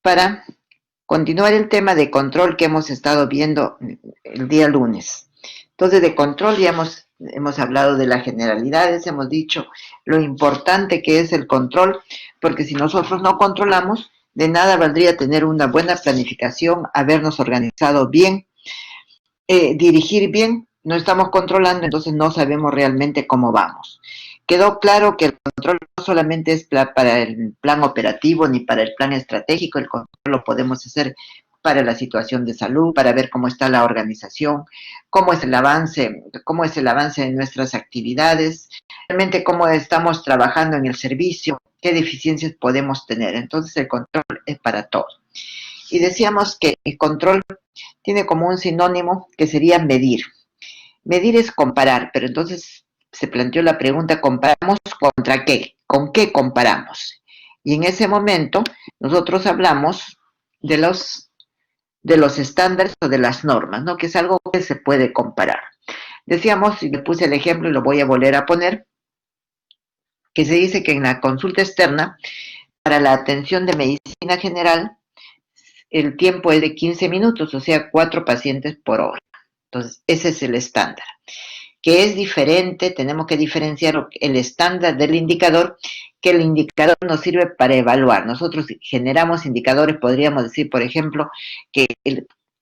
para continuar el tema de control que hemos estado viendo el día lunes. Entonces, de control ya hemos hablado de las generalidades, hemos dicho lo importante que es el control, porque si nosotros no controlamos, de nada valdría tener una buena planificación, habernos organizado bien, dirigir bien. No estamos controlando, entonces no sabemos realmente cómo vamos. Quedó claro que el control no solamente es para el plan operativo ni para el plan estratégico, el control lo podemos hacer para la situación de salud, para ver cómo está la organización, cómo es el avance de nuestras actividades, realmente cómo estamos trabajando en el servicio, qué deficiencias podemos tener. Entonces el control es para todo. Y decíamos que el control tiene como un sinónimo que sería medir. Medir es comparar, pero entonces se planteó la pregunta, ¿comparamos contra qué? ¿Con qué comparamos? Y en ese momento nosotros hablamos de los estándares o de las normas, ¿no? Que es algo que se puede comparar. Decíamos, y le puse el ejemplo y lo voy a volver a poner, que se dice que en la consulta externa, para la atención de medicina general, el tiempo es de 15 minutos, o sea, 4 pacientes por hora. Entonces, ese es el estándar. Que es diferente, tenemos que diferenciar el estándar del indicador, que el indicador nos sirve para evaluar. Nosotros generamos indicadores, podríamos decir, por ejemplo, que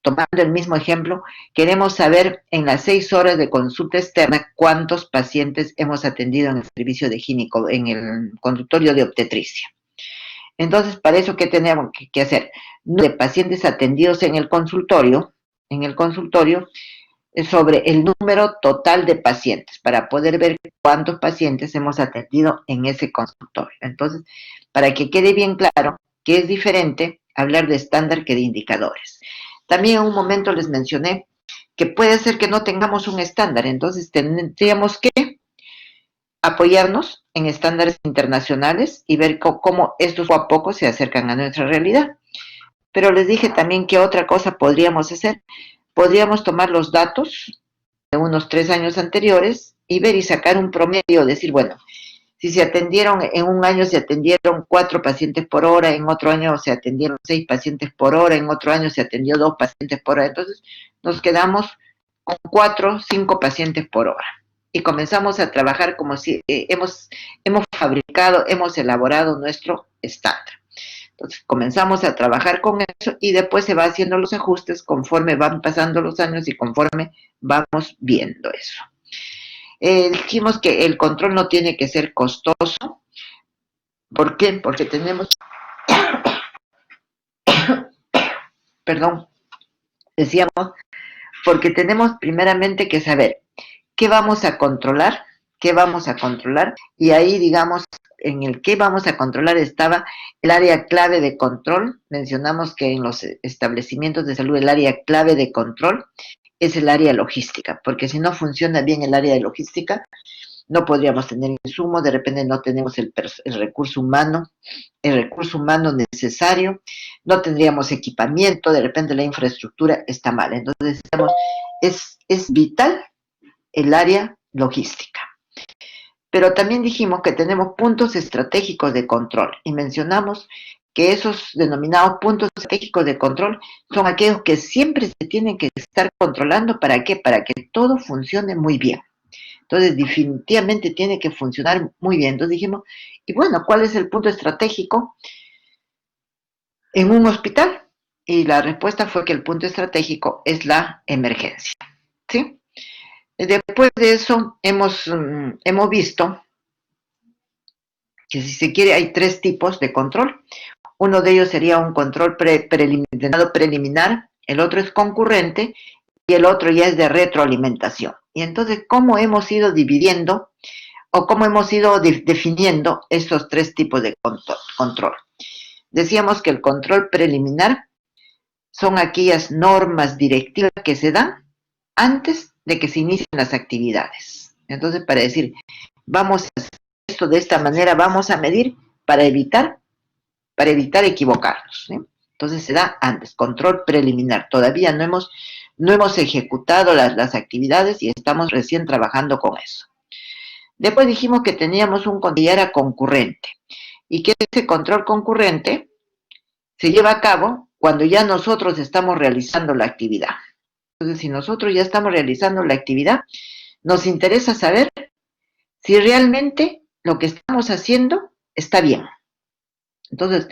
tomando el mismo ejemplo, queremos saber en las 6 horas de consulta externa cuántos pacientes hemos atendido en el servicio de gineco, en el consultorio de obstetricia. Entonces, para eso, ¿qué tenemos que hacer? De pacientes atendidos en el consultorio, sobre el número total de pacientes, para poder ver cuántos pacientes hemos atendido en ese consultorio. Entonces, para que quede bien claro que es diferente hablar de estándar que de indicadores. También en un momento les mencioné que puede ser que no tengamos un estándar, entonces tendríamos que apoyarnos en estándares internacionales y ver cómo estos poco a poco se acercan a nuestra realidad. Pero les dije también que otra cosa podríamos hacer. Podríamos tomar los datos de unos 3 años anteriores y ver y sacar un promedio, decir, bueno, si se atendieron, en un año se atendieron 4 pacientes por hora, en otro año se atendieron 6 pacientes por hora, en otro año se atendió 2 pacientes por hora, entonces nos quedamos con 4, 5 pacientes por hora. Y comenzamos a trabajar como si hemos fabricado, hemos elaborado nuestro estándar. Entonces comenzamos a trabajar con eso y después se va haciendo los ajustes conforme van pasando los años y conforme vamos viendo eso. Dijimos que el control no tiene que ser costoso. ¿Por qué? Porque tenemos, perdón, decíamos, porque tenemos primeramente que saber qué vamos a controlar, y ahí, digamos, en el qué vamos a controlar estaba el área clave de control. Mencionamos que en los establecimientos de salud el área clave de control es el área logística, porque si no funciona bien el área de logística, no podríamos tener insumos, de repente no tenemos el recurso humano necesario, no tendríamos equipamiento, de repente la infraestructura está mal. Entonces, es vital el área logística. Pero también dijimos que tenemos puntos estratégicos de control y mencionamos que esos denominados puntos estratégicos de control son aquellos que siempre se tienen que estar controlando. ¿Para qué? Para que todo funcione muy bien. Entonces, definitivamente tiene que funcionar muy bien. Entonces dijimos, y bueno, ¿cuál es el punto estratégico en un hospital? Y la respuesta fue que el punto estratégico es la emergencia, ¿sí? Después de eso, hemos visto que, si se quiere, hay 3 tipos de control. Uno de ellos sería un control preliminar, el otro es concurrente y el otro ya es de retroalimentación. Y entonces, ¿cómo hemos ido dividiendo o cómo hemos ido definiendo estos 3 tipos de control? Decíamos que el control preliminar son aquellas normas directivas que se dan antes de que se inicien las actividades. Entonces, para decir, vamos a hacer esto de esta manera, vamos a medir para evitar equivocarnos, ¿sí? Entonces se da antes, control preliminar. Todavía no hemos ejecutado las actividades y estamos recién trabajando con eso. Después dijimos que teníamos un control concurrente y que ese control concurrente se lleva a cabo cuando ya nosotros estamos realizando la actividad. Entonces, si nosotros ya estamos realizando la actividad, nos interesa saber si realmente lo que estamos haciendo está bien. Entonces,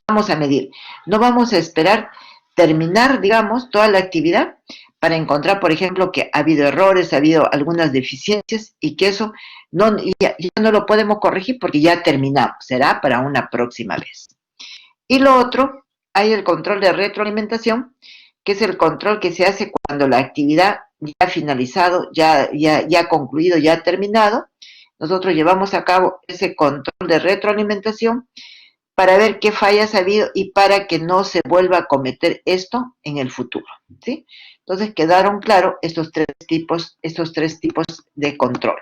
vamos a medir. No vamos a esperar terminar, digamos, toda la actividad para encontrar, por ejemplo, que ha habido errores, ha habido algunas deficiencias y que eso ya no lo podemos corregir porque ya terminamos. Será para una próxima vez. Y lo otro, hay el control de retroalimentación, que es el control que se hace cuando la actividad ya ha finalizado, ya ha concluido, ya ha terminado. Nosotros llevamos a cabo ese control de retroalimentación para ver qué fallas ha habido y para que no se vuelva a cometer esto en el futuro, ¿sí? Entonces quedaron claros estos tres tipos de control.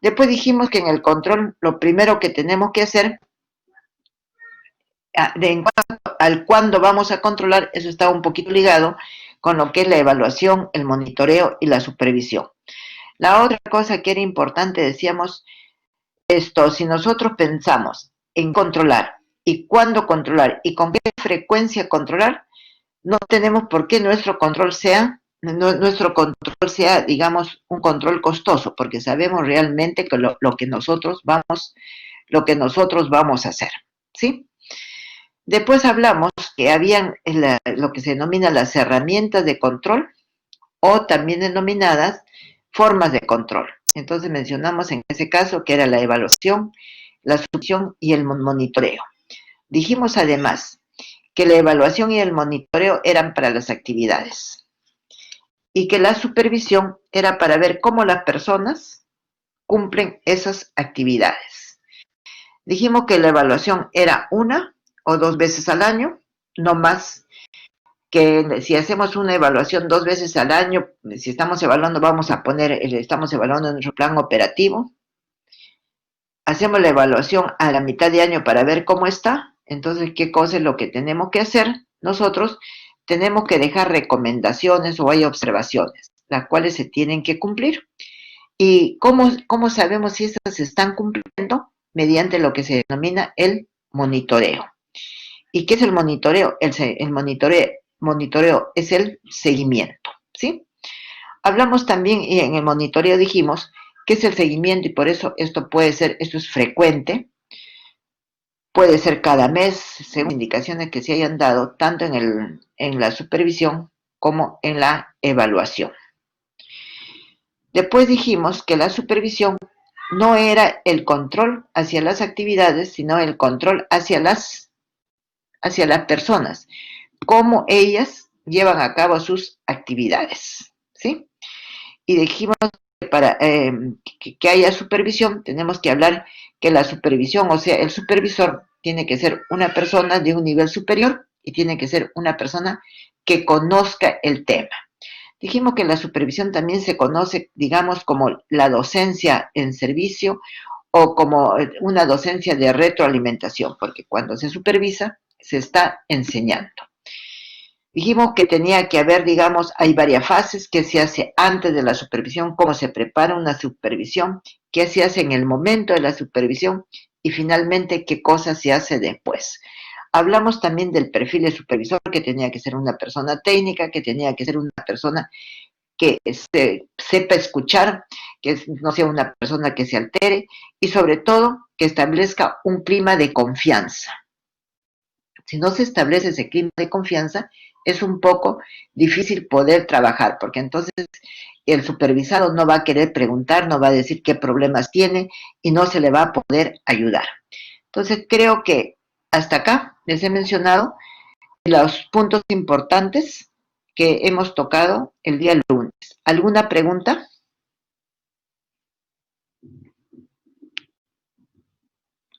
Después dijimos que en el control lo primero que tenemos que hacer, en cuanto al cuándo vamos a controlar, eso está un poquito ligado con lo que es la evaluación, el monitoreo y la supervisión. La otra cosa que era importante, decíamos, si nosotros pensamos en controlar y cuándo controlar y con qué frecuencia controlar, no tenemos por qué nuestro control sea, digamos, un control costoso, porque sabemos realmente que lo que nosotros vamos a hacer, ¿sí? Después hablamos que habían lo que se denomina las herramientas de control o también denominadas formas de control. Entonces mencionamos en ese caso que era la evaluación, la supervisión y el monitoreo. Dijimos además que la evaluación y el monitoreo eran para las actividades y que la supervisión era para ver cómo las personas cumplen esas actividades. Dijimos que la evaluación era 1 o 2 veces al año, no más, que si hacemos una evaluación 2 veces al año, si estamos evaluando, estamos evaluando nuestro plan operativo, hacemos la evaluación a la mitad de año para ver cómo está, entonces, ¿qué cosa es lo que tenemos que hacer? Nosotros tenemos que dejar recomendaciones o hay observaciones, las cuales se tienen que cumplir. ¿Y cómo sabemos si estas se están cumpliendo? Mediante lo que se denomina el monitoreo. ¿Y qué es el monitoreo? El monitoreo es el seguimiento, ¿sí? Hablamos también, y en el monitoreo dijimos, que es el seguimiento, y por eso esto es frecuente, puede ser cada mes, según indicaciones que se hayan dado, tanto en la supervisión como en la evaluación. Después dijimos que la supervisión no era el control hacia las actividades, sino el control hacia las personas, cómo ellas llevan a cabo sus actividades, ¿sí? Y dijimos que para que haya supervisión, tenemos que hablar que la supervisión, o sea, el supervisor tiene que ser una persona de un nivel superior y tiene que ser una persona que conozca el tema. Dijimos que la supervisión también se conoce, digamos, como la docencia en servicio o como una docencia de retroalimentación, porque cuando se supervisa, se está enseñando. Dijimos que tenía que haber, digamos, hay varias fases, qué se hace antes de la supervisión, cómo se prepara una supervisión, qué se hace en el momento de la supervisión y finalmente qué cosas se hace después. Hablamos también del perfil de supervisor, que tenía que ser una persona técnica, que tenía que ser una persona que sepa escuchar, que no sea una persona que se altere y sobre todo que establezca un clima de confianza. Si no se establece ese clima de confianza, es un poco difícil poder trabajar, porque entonces el supervisado no va a querer preguntar, no va a decir qué problemas tiene y no se le va a poder ayudar. Entonces creo que hasta acá les he mencionado los puntos importantes que hemos tocado el día lunes. ¿Alguna pregunta?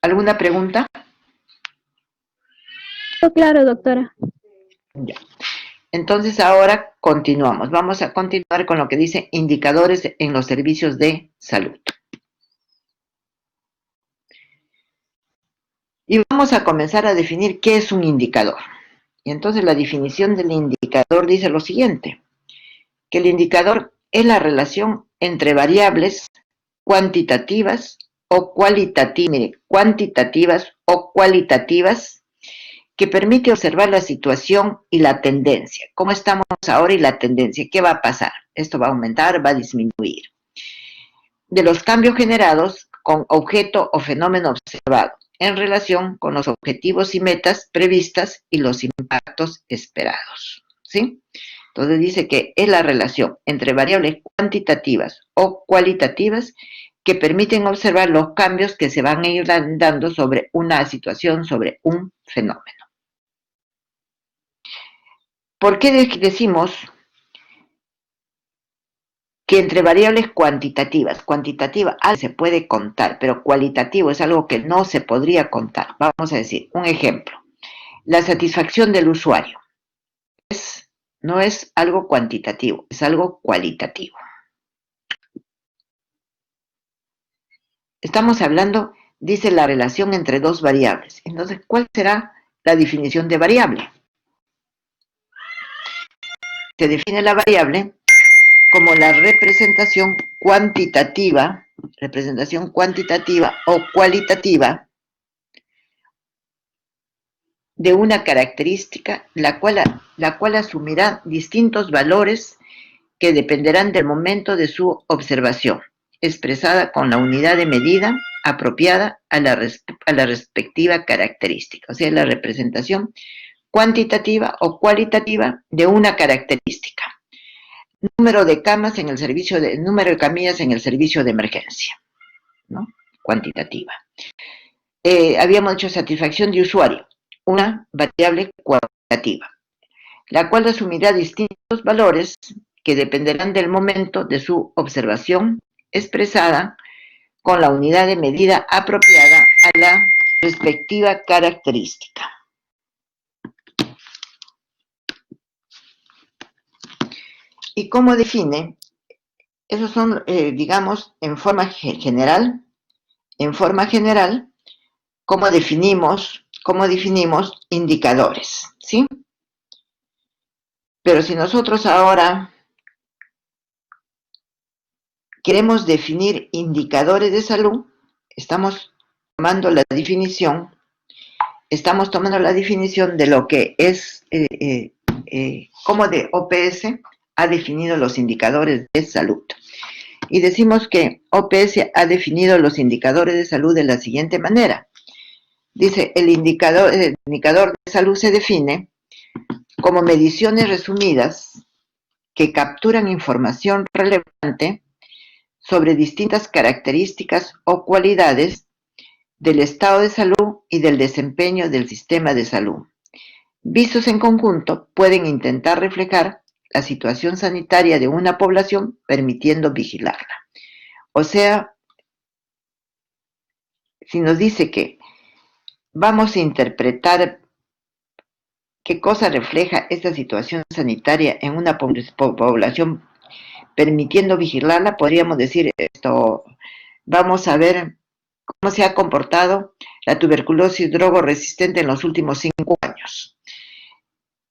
¿Alguna pregunta? Claro, doctora. Ya. Entonces ahora continuamos. Vamos a continuar con lo que dice indicadores en los servicios de salud. Y vamos a comenzar a definir qué es un indicador. Y entonces la definición del indicador dice lo siguiente, que el indicador es la relación entre variables cuantitativas o cualitativas que permite observar la situación y la tendencia. ¿Cómo estamos ahora y la tendencia? ¿Qué va a pasar? ¿Esto va a aumentar? ¿Va a disminuir? De los cambios generados con objeto o fenómeno observado en relación con los objetivos y metas previstas y los impactos esperados. ¿Sí? Entonces dice que es la relación entre variables cuantitativas o cualitativas que permiten observar los cambios que se van a ir dando sobre una situación, sobre un fenómeno. ¿Por qué decimos que entre variables cuantitativa algo se puede contar, pero cualitativo es algo que no se podría contar? Vamos a decir, un ejemplo, la satisfacción del usuario no es algo cuantitativo, es algo cualitativo. Estamos hablando, dice, la relación entre dos variables. Entonces, ¿cuál será la definición de variable? Se define la variable como la representación cuantitativa o cualitativa de una característica, la cual asumirá distintos valores que dependerán del momento de su observación, expresada con la unidad de medida apropiada a la respectiva característica, o sea, la representación cuantitativa o cualitativa de una característica. Número de camillas en el servicio de emergencia, ¿no? Cuantitativa. Habíamos hecho satisfacción de usuario, una variable cualitativa, la cual asumirá distintos valores que dependerán del momento de su observación expresada con la unidad de medida apropiada a la respectiva característica. ¿Y cómo define? Esos son, digamos, en forma general, cómo definimos indicadores, ¿sí? Pero si nosotros ahora queremos definir indicadores de salud, estamos tomando la definición de lo que es, cómo de OPS ha definido los indicadores de salud. Y decimos que OPS ha definido los indicadores de salud de la siguiente manera. Dice, el indicador de salud se define como mediciones resumidas que capturan información relevante sobre distintas características o cualidades del estado de salud y del desempeño del sistema de salud. Vistos en conjunto, pueden intentar reflejar la situación sanitaria de una población, permitiendo vigilarla. O sea, si nos dice que vamos a interpretar qué cosa refleja esta situación sanitaria en una población, permitiendo vigilarla, podríamos decir esto, vamos a ver cómo se ha comportado la tuberculosis drogo-resistente en los últimos 5 años.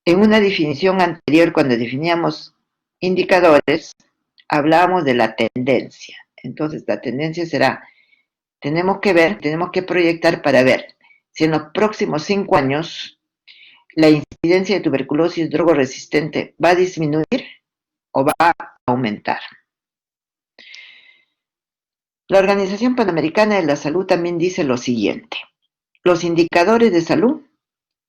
En una definición anterior, cuando definíamos indicadores, hablábamos de la tendencia. Entonces, la tendencia será, tenemos que proyectar para ver si en los próximos 5 años la incidencia de tuberculosis drogo-resistente va a disminuir o va a aumentar. La Organización Panamericana de la Salud también dice lo siguiente: los indicadores de salud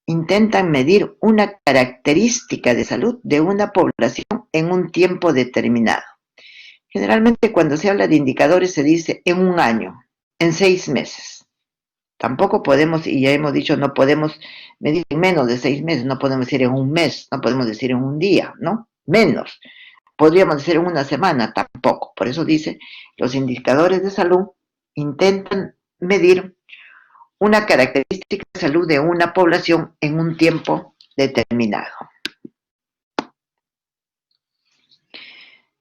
intentan medir una característica de salud de una población en un tiempo determinado. Generalmente cuando se habla de indicadores se dice en un año, en 6 meses. Tampoco podemos, y ya hemos dicho, no podemos medir en menos de 6 meses, no podemos decir en un mes, no podemos decir en un día, ¿no? Menos. Podríamos decir en una semana, tampoco. Por eso dice, los indicadores de salud intentan medir una característica de salud de una población en un tiempo determinado.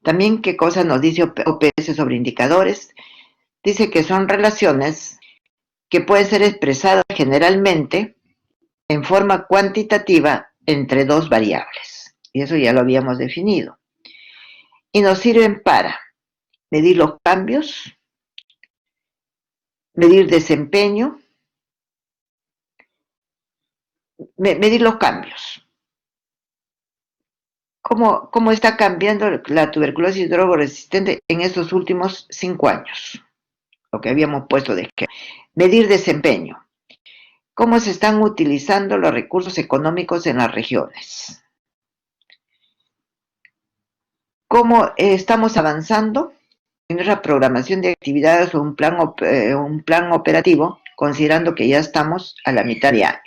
También, ¿qué cosa nos dice OPS sobre indicadores? Dice que son relaciones que pueden ser expresadas generalmente en forma cuantitativa entre dos variables. Y eso ya lo habíamos definido. Y nos sirven para medir los cambios, medir desempeño, medir los cambios. ¿Cómo está cambiando la tuberculosis drogoresistente en estos últimos 5 años? Lo que habíamos puesto de ejemplo. Medir desempeño. ¿Cómo se están utilizando los recursos económicos en las regiones? ¿Cómo estamos avanzando en nuestra programación de actividades o un plan operativo, considerando que ya estamos a la mitad de año?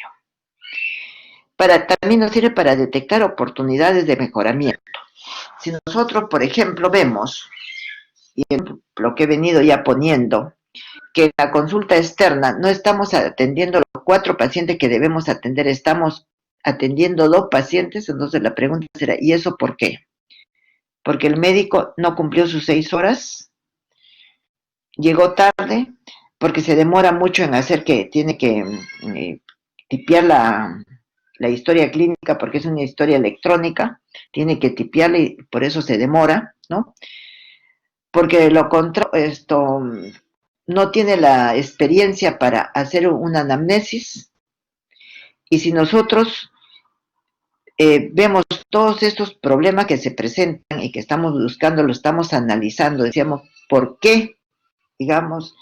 También nos sirve para detectar oportunidades de mejoramiento. Si nosotros, por ejemplo, vemos, y lo que he venido ya poniendo, que en la consulta externa no estamos atendiendo los 4 pacientes que debemos atender, estamos atendiendo 2 pacientes, entonces la pregunta será, ¿y eso por qué? Porque el médico no cumplió sus 6 horas, llegó tarde, porque se demora mucho en hacer que tiene que tipear la historia clínica, porque es una historia electrónica, tiene que tipearla y por eso se demora, ¿no? Porque de lo contrario, esto no tiene la experiencia para hacer una anamnesis, y si nosotros vemos todos estos problemas que se presentan y que estamos buscando, lo estamos analizando, decíamos, ¿por qué, digamos,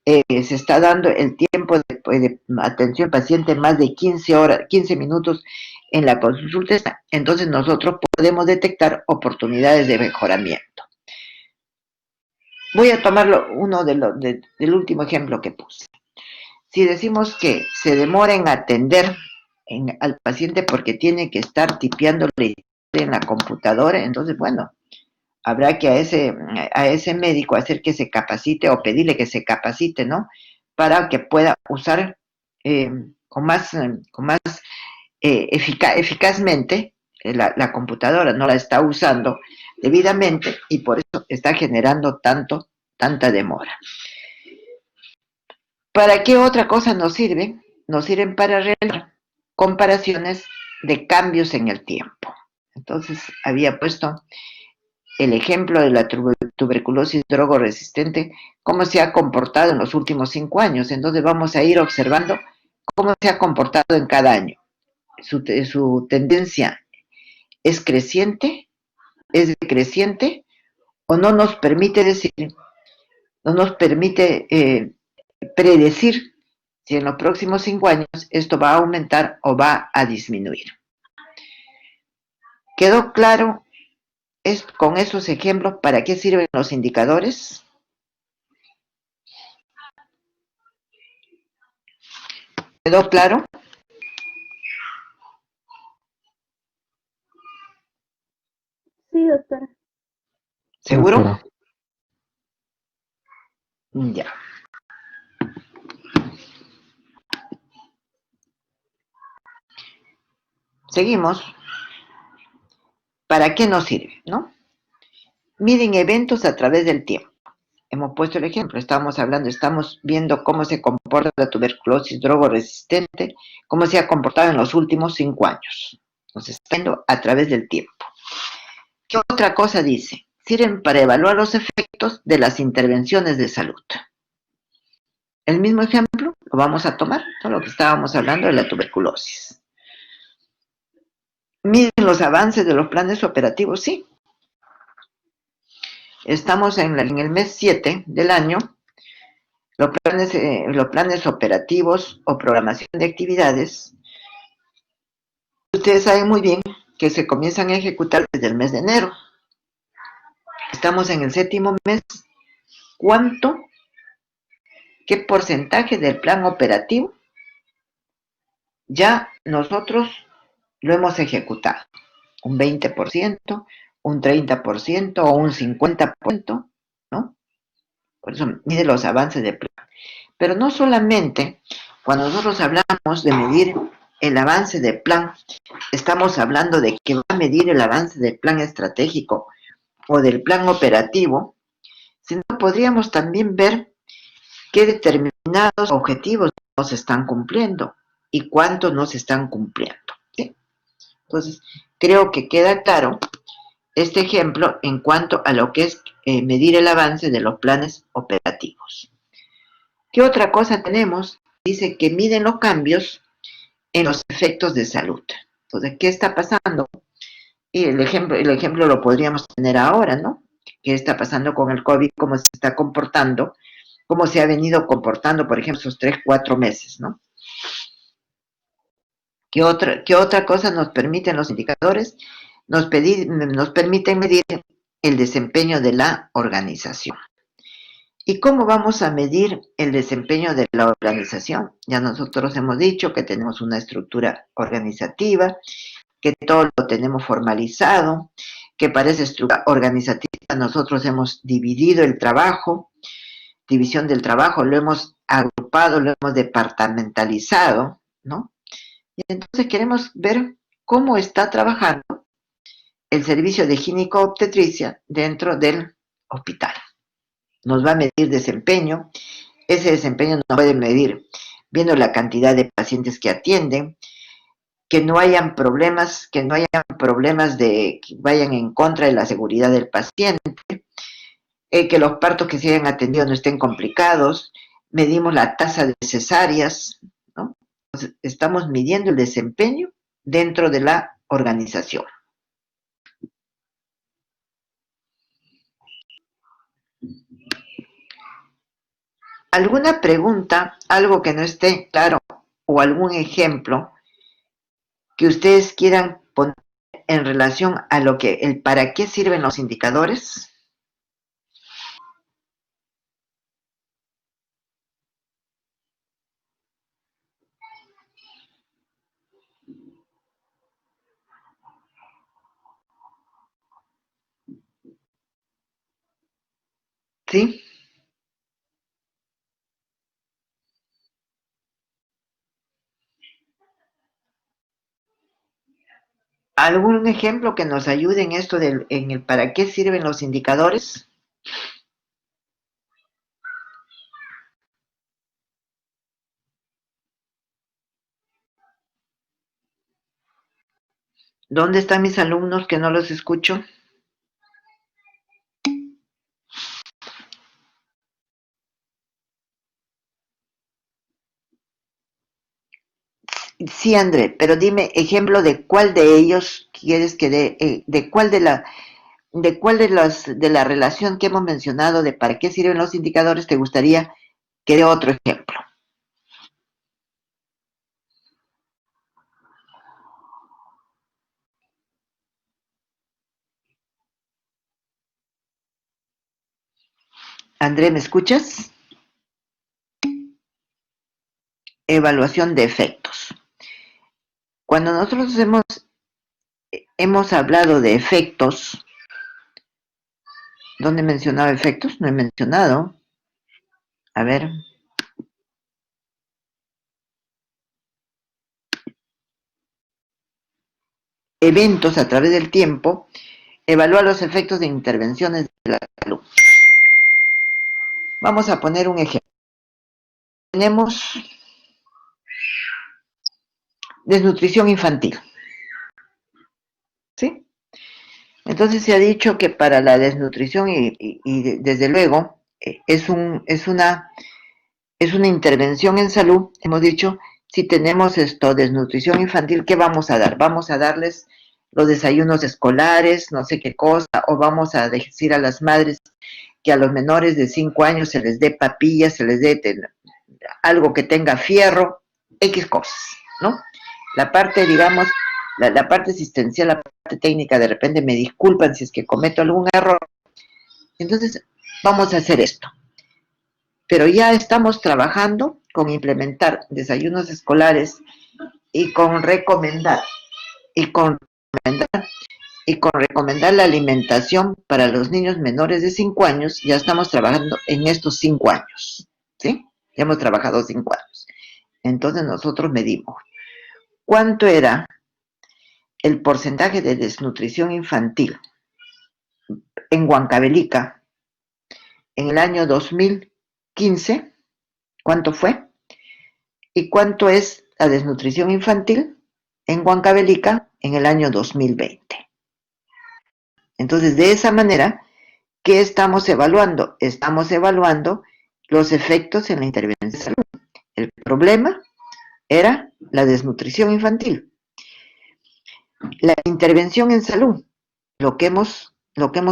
se está dando el tiempo de atención paciente más de 15 horas, 15 minutos en la consulta? Entonces nosotros podemos detectar oportunidades de mejoramiento. Voy a tomarlo del último ejemplo que puse. Si decimos que se demora en atender al paciente porque tiene que estar tipeándole en la computadora, entonces, bueno, habrá que a ese médico hacer que se capacite o pedirle que se capacite, ¿no? Para que pueda usar con más eficazmente la computadora, no la está usando debidamente y por eso está generando tanta demora. ¿Para qué otra cosa nos sirve? Nos sirven para realizar comparaciones de cambios en el tiempo. Entonces, había puesto el ejemplo de la tuberculosis drogoresistente, cómo se ha comportado en los últimos 5 años. Entonces, vamos a ir observando cómo se ha comportado en cada año. Su tendencia es creciente, es decreciente, o no nos permite decir, no nos permite predecir si en los próximos 5 años esto va a aumentar o va a disminuir. ¿Quedó claro con esos ejemplos para qué sirven los indicadores? ¿Quedó claro? Sí, doctora. ¿Seguro? Doctora. Ya. Seguimos. ¿Para qué nos sirve, no? Miden eventos a través del tiempo. Hemos puesto el ejemplo, estamos viendo cómo se comporta la tuberculosis drogoresistente, cómo se ha comportado en los últimos 5 años. Entonces, está viendo a través del tiempo. ¿Qué otra cosa dice? Sirven para evaluar los efectos de las intervenciones de salud. El mismo ejemplo lo vamos a tomar, todo lo que estábamos hablando de la tuberculosis. ¿Miden los avances de los planes operativos? Sí. Estamos en el mes 7 del año. Los planes operativos o programación de actividades, ustedes saben muy bien que se comienzan a ejecutar desde el mes de enero. Estamos en el 7º mes. ¿Qué porcentaje del plan operativo ya nosotros lo hemos ejecutado? ¿Un 20%, un 30% o un 50%? ¿No? Por eso mide los avances del plan. Pero no solamente cuando nosotros hablamos de medir el avance del plan, estamos hablando de que va a medir el avance del plan estratégico o del plan operativo, sino podríamos también ver qué determinados objetivos no se están cumpliendo y cuántos no se están cumpliendo, ¿sí? Entonces, creo que queda claro este ejemplo en cuanto a lo que es medir el avance de los planes operativos. ¿Qué otra cosa tenemos? Dice que miden los cambios en los efectos de salud. Entonces, ¿qué está pasando? Y el ejemplo lo podríamos tener ahora, ¿no? ¿Qué está pasando con el COVID? ¿Cómo se está comportando? ¿Cómo se ha venido comportando, por ejemplo, esos 3, 4 meses, ¿no? ¿Qué otra cosa nos permiten los indicadores? Nos permiten medir el desempeño de la organización. ¿Y cómo vamos a medir el desempeño de la organización? Ya nosotros hemos dicho que tenemos una estructura organizativa, que todo lo tenemos formalizado, que para esa estructura organizativa nosotros hemos dividido el trabajo, división del trabajo, lo hemos agrupado, lo hemos departamentalizado, ¿no? Y entonces queremos ver cómo está trabajando el servicio de gineco-obstetricia dentro del hospital. Nos va a medir desempeño, ese desempeño nos puede medir viendo la cantidad de pacientes que atienden, que no hayan problemas de que vayan en contra de la seguridad del paciente, que los partos que se hayan atendido no estén complicados, medimos la tasa de cesáreas, ¿no? Entonces, estamos midiendo el desempeño dentro de la organización. ¿Alguna pregunta, algo que no esté claro o algún ejemplo que ustedes quieran poner en relación a lo que el para qué sirven los indicadores? ¿Sí? ¿Algún ejemplo que nos ayude en esto en el para qué sirven los indicadores? ¿Dónde están mis alumnos que no los escucho? Sí, André, pero dime ejemplo de cuál de ellos quieres que dé, de cuál de la relación que hemos mencionado de para qué sirven los indicadores te gustaría que dé otro ejemplo. André, ¿me escuchas? Evaluación de efectos. Cuando nosotros hemos hablado de efectos, ¿dónde he mencionado efectos? No he mencionado. A ver. Eventos a través del tiempo, evalúa los efectos de intervenciones de la salud. Vamos a poner un ejemplo. Tenemos desnutrición infantil. ¿Sí? Entonces se ha dicho que para la desnutrición y desde luego es una intervención en salud, hemos dicho, si tenemos desnutrición infantil, ¿qué vamos a dar? Vamos a darles los desayunos escolares, no sé qué cosa, o vamos a decir a las madres que a los menores de 5 años se les dé papillas, se les dé algo que tenga fierro, X cosas, ¿no? La parte, digamos, la parte asistencial, la parte técnica, de repente me disculpan si es que cometo algún error. Entonces, vamos a hacer esto. Pero ya estamos trabajando con implementar desayunos escolares y con recomendar la alimentación para los niños menores de 5 años. Ya estamos trabajando en estos 5 años, ¿sí? Ya hemos trabajado 5 años. Entonces nosotros medimos cuánto era el porcentaje de desnutrición infantil en Huancavelica en el año 2015, ¿cuánto fue? ¿Y cuánto es la desnutrición infantil en Huancavelica en el año 2020? Entonces, de esa manera, ¿qué estamos evaluando? Estamos evaluando los efectos en la intervención de salud. El problema era la desnutrición infantil. La intervención en salud, lo que hemos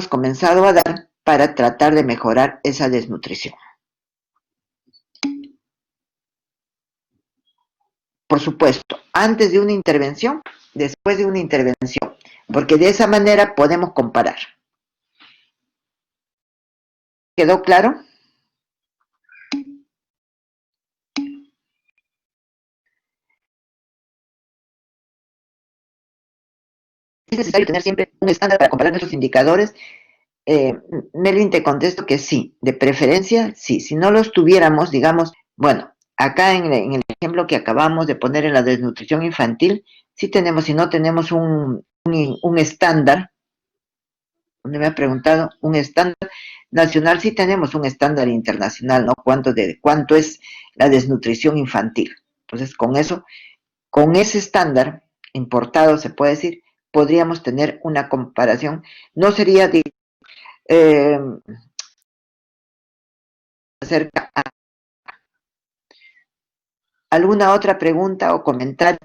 comenzado a dar para tratar de mejorar esa desnutrición. Por supuesto, antes de una intervención, después de una intervención, porque de esa manera podemos comparar. ¿Quedó claro? Es necesario tener siempre un estándar para comparar nuestros indicadores. Melvin, te contesto que sí, de preferencia sí. Si no los tuviéramos, digamos, bueno, acá en el ejemplo que acabamos de poner en la desnutrición infantil, sí tenemos, si no tenemos un estándar, donde me ha preguntado, un estándar nacional, sí tenemos un estándar internacional, ¿no? ¿Cuánto es la desnutrición infantil? Entonces, con eso, con ese estándar importado, se puede decir, podríamos tener una comparación. No sería de, eh, acerca a alguna otra pregunta o comentario.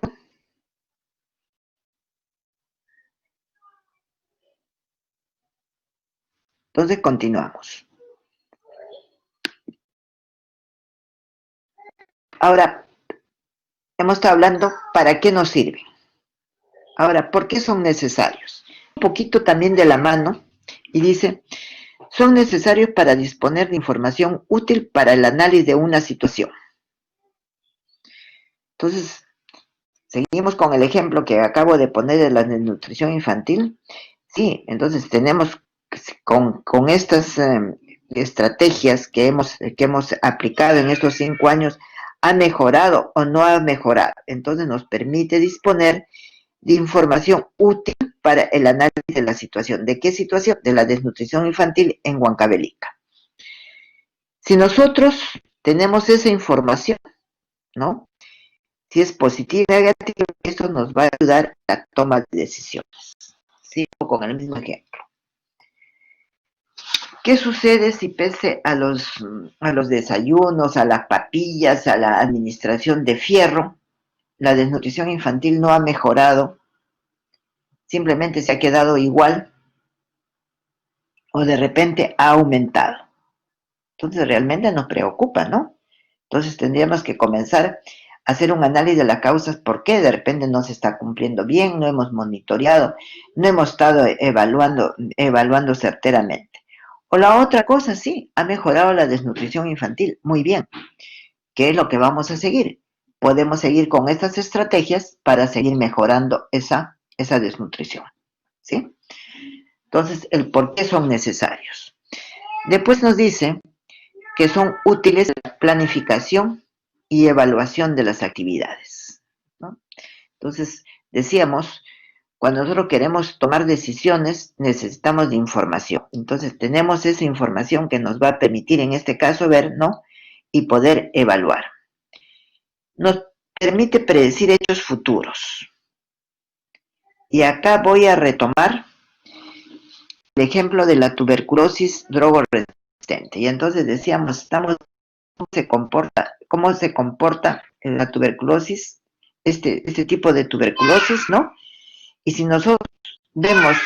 Entonces, continuamos. Ahora, hemos estado hablando para qué nos sirven. Ahora, ¿por qué son necesarios? Un poquito también de la mano, y dice, son necesarios para disponer de información útil para el análisis de una situación. Entonces, seguimos con el ejemplo que acabo de poner de la desnutrición infantil. Sí, entonces tenemos con estas estrategias que hemos aplicado en estos 5 años, ¿ha mejorado o no ha mejorado? Entonces nos permite disponer de información útil para el análisis de la situación. ¿De qué situación? De la desnutrición infantil en Huancavelica. Si nosotros tenemos esa información, ¿no? Si es positiva o negativa, eso nos va a ayudar a la toma de decisiones. Sigo con el mismo ejemplo. ¿Qué sucede si pese a los desayunos, a las papillas, a la administración de fierro, la desnutrición infantil no ha mejorado, simplemente se ha quedado igual o de repente ha aumentado? Entonces realmente nos preocupa, ¿no? Entonces tendríamos que comenzar a hacer un análisis de las causas, por qué de repente no se está cumpliendo bien, no hemos monitoreado, no hemos estado evaluando certeramente. O la otra cosa, sí, ha mejorado la desnutrición infantil, muy bien. ¿Qué es lo que vamos a seguir? Podemos seguir con estas estrategias para seguir mejorando esa desnutrición, ¿sí? Entonces, el por qué son necesarios. Después nos dice que son útiles en la planificación y evaluación de las actividades, ¿no? Entonces, decíamos, cuando nosotros queremos tomar decisiones, necesitamos de información. Entonces, tenemos esa información que nos va a permitir, en este caso, ver, ¿no? Y poder evaluar. Nos permite predecir hechos futuros. Y acá voy a retomar el ejemplo de la tuberculosis drogoresistente. Y entonces decíamos, cómo se comporta la tuberculosis, este tipo de tuberculosis, ¿no? Y si nosotros vemos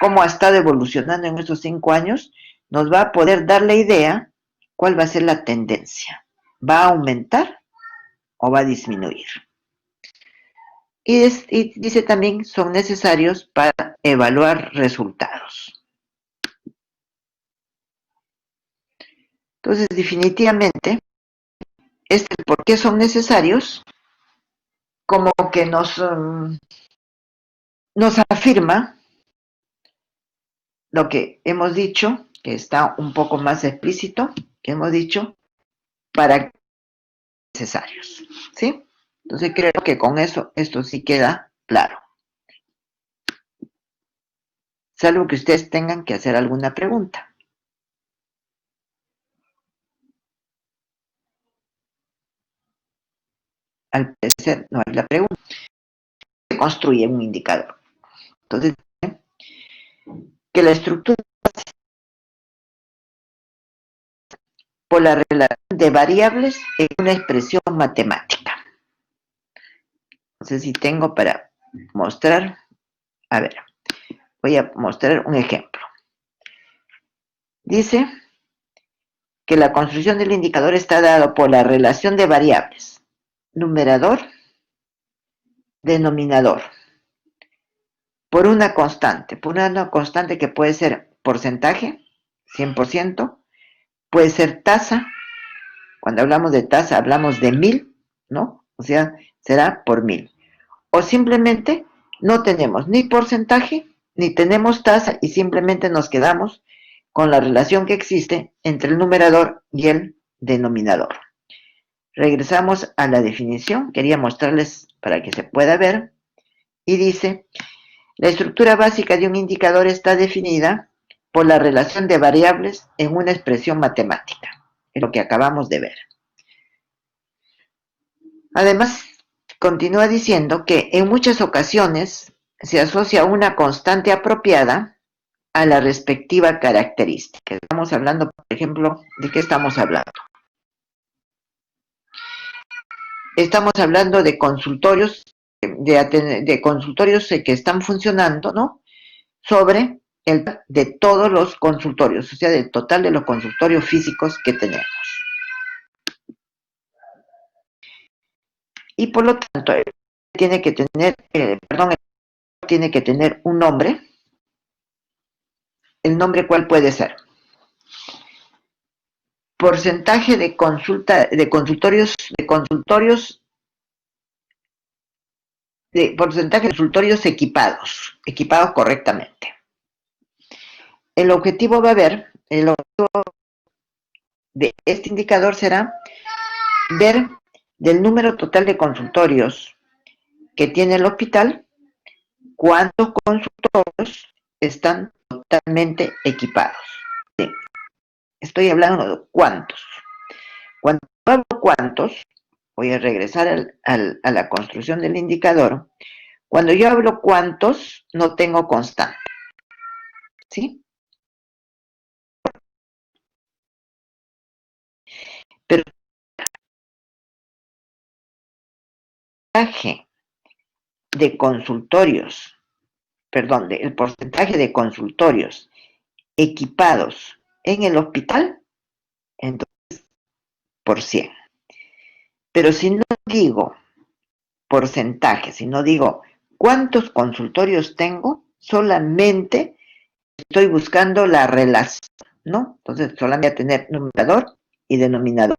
cómo ha estado evolucionando en estos 5 años, nos va a poder dar la idea cuál va a ser la tendencia. ¿Va a aumentar o va a disminuir? Y dice también, son necesarios para evaluar resultados. Entonces, definitivamente, por qué son necesarios, como que nos afirma lo que hemos dicho, que está un poco más explícito, que hemos dicho, para necesarios, ¿sí? Entonces creo que con eso, esto sí queda claro. Salvo que ustedes tengan que hacer alguna pregunta. Al parecer no hay la pregunta. Se construye un indicador. Entonces, que la estructura por la relación de variables en una expresión matemática. sé si tengo para mostrar. A ver, voy a mostrar un ejemplo. Dice que la construcción del indicador está dado por la relación de variables, numerador, denominador, por una constante que puede ser porcentaje, 100%, puede ser tasa. Cuando hablamos de tasa hablamos de 1000, ¿no? O sea, será por 1000. O simplemente no tenemos ni porcentaje ni tenemos tasa y simplemente nos quedamos con la relación que existe entre el numerador y el denominador. Regresamos a la definición, quería mostrarles para que se pueda ver, y dice: la estructura básica de un indicador está definida por la relación de variables en una expresión matemática, es lo que acabamos de ver. Además, continúa diciendo que en muchas ocasiones se asocia una constante apropiada a la respectiva característica. Estamos hablando, por ejemplo, ¿de qué estamos hablando? Estamos hablando de consultorios, de consultorios que están funcionando, ¿no? Sobre de todos los consultorios, o sea, del total de los consultorios físicos que tenemos. Y por lo tanto, tiene que tener, tiene que tener un nombre. ¿El nombre cuál puede ser? Porcentaje de porcentaje de consultorios equipados correctamente. El objetivo de este indicador será ver del número total de consultorios que tiene el hospital, cuántos consultorios están totalmente equipados. Sí, estoy hablando de cuántos. Cuando hablo cuántos, voy a regresar a la construcción del indicador. Cuando yo hablo cuántos, no tengo constante. ¿Sí? Pero de consultorios, perdón, el porcentaje de consultorios equipados en el hospital, entonces por 100. Pero si no digo porcentaje, si no digo cuántos consultorios tengo, solamente estoy buscando la relación, ¿no? Entonces solamente voy a tener numerador y denominador.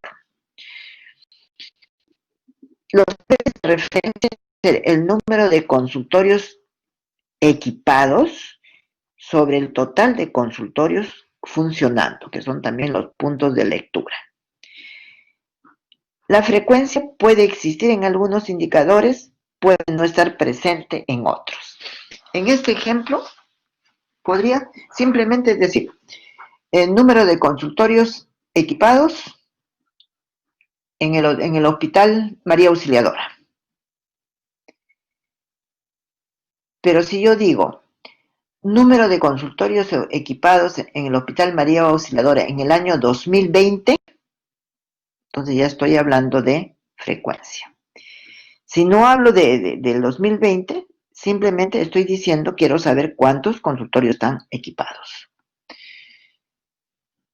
Los tres referentes ser el número de consultorios equipados sobre el total de consultorios funcionando, que son también los puntos de lectura. La frecuencia puede existir en algunos indicadores, puede no estar presente en otros. En este ejemplo, podría simplemente decir el número de consultorios equipados en el Hospital María Auxiliadora. Pero si yo digo número de consultorios equipados en el Hospital María Auxiliadora en el año 2020, entonces ya estoy hablando de frecuencia. Si no hablo del 2020, simplemente estoy diciendo quiero saber cuántos consultorios están equipados.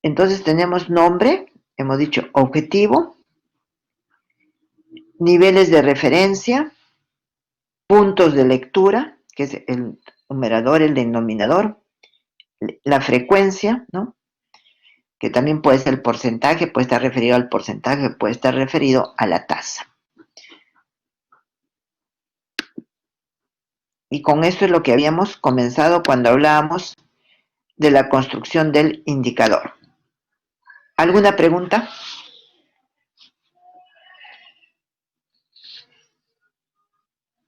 Entonces tenemos nombre, hemos dicho objetivo, niveles de referencia, puntos de lectura, que es el numerador, el denominador, la frecuencia, ¿no? Que también puede ser el porcentaje, puede estar referido al porcentaje, puede estar referido a la tasa. Y con esto es lo que habíamos comenzado cuando hablábamos de la construcción del indicador. ¿Alguna pregunta?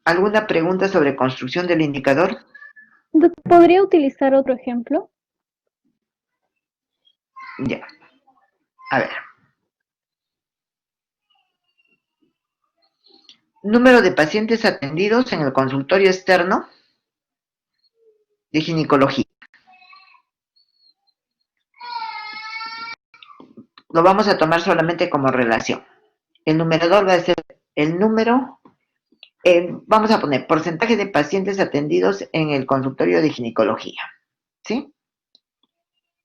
¿Alguna pregunta sobre construcción del indicador? ¿Podría utilizar otro ejemplo? Ya. A ver. Número de pacientes atendidos en el consultorio externo de ginecología. Lo vamos a tomar solamente como relación. El numerador va a ser el número vamos a poner porcentaje de pacientes atendidos en el consultorio de ginecología, ¿sí?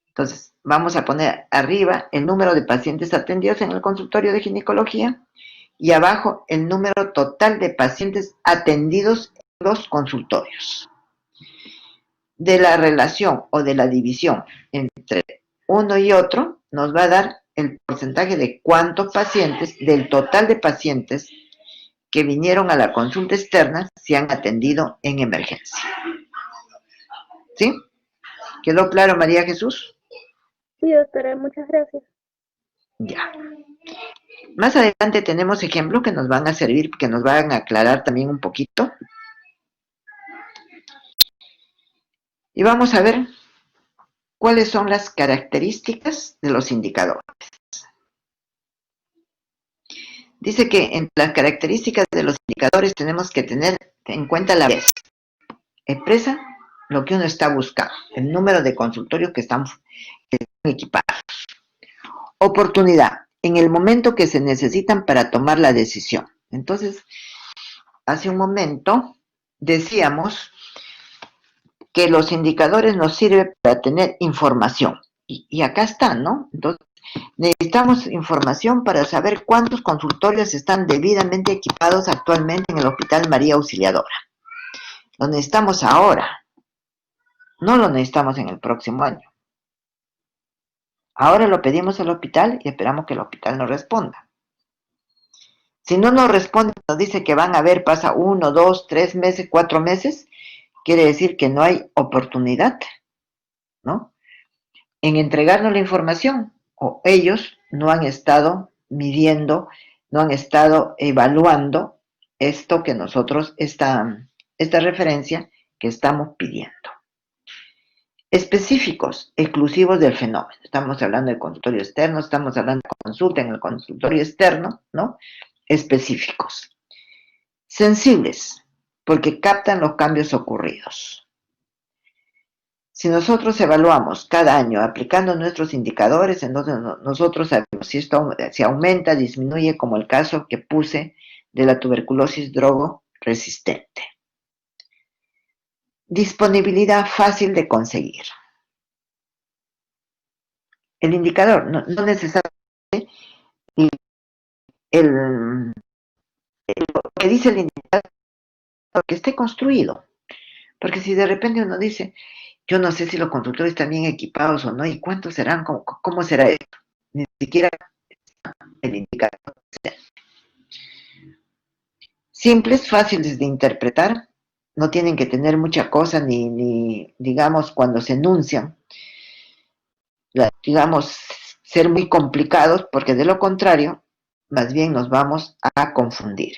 Entonces, vamos a poner arriba el número de pacientes atendidos en el consultorio de ginecología y abajo el número total de pacientes atendidos en los consultorios. De la relación o de la división entre uno y otro nos va a dar el porcentaje de cuántos pacientes, del total de pacientes que vinieron a la consulta externa se han atendido en emergencia. ¿Sí? ¿Quedó claro, María Jesús? Sí, doctora, muchas gracias. Ya. Más adelante tenemos ejemplos que nos van a servir, que nos van a aclarar también un poquito. Y vamos a ver cuáles son las características de los indicadores. Dice que entre las características de los indicadores tenemos que tener en cuenta la validez. Expresa lo que uno está buscando, el número de consultorios que están equipados. Oportunidad, en el momento que se necesitan para tomar la decisión. Entonces, hace un momento decíamos que los indicadores nos sirven para tener información. Y acá están, ¿no? Entonces, necesitamos información para saber cuántos consultorios están debidamente equipados actualmente en el Hospital María Auxiliadora. Lo necesitamos ahora, no lo necesitamos en el próximo año. Ahora lo pedimos al hospital y esperamos que el hospital nos responda. Si no nos responde, nos dice que van a ver, pasa 1, 2, 3 meses, 4 meses, quiere decir que no hay oportunidad, ¿no? En entregarnos la información, o ellos no han estado midiendo, no han estado evaluando esto que nosotros, esta referencia que estamos pidiendo. Específicos, exclusivos del fenómeno. Estamos hablando de consultorio externo, estamos hablando de consulta en el consultorio externo, ¿no? Específicos. Sensibles, porque captan los cambios ocurridos. Si nosotros evaluamos cada año aplicando nuestros indicadores, entonces nosotros sabemos si esto si aumenta, disminuye, como el caso que puse de la tuberculosis drogo-resistente. Disponibilidad fácil de conseguir. El indicador, no necesariamente lo que dice el indicador que esté construido. Porque si de repente uno dice, yo no sé si los consultores están bien equipados o no, y cuántos serán, cómo será esto, ni siquiera el indicador. Simples, fáciles de interpretar, no tienen que tener mucha cosa, ni digamos, cuando se enuncian, digamos, ser muy complicados, porque de lo contrario, más bien nos vamos a confundir.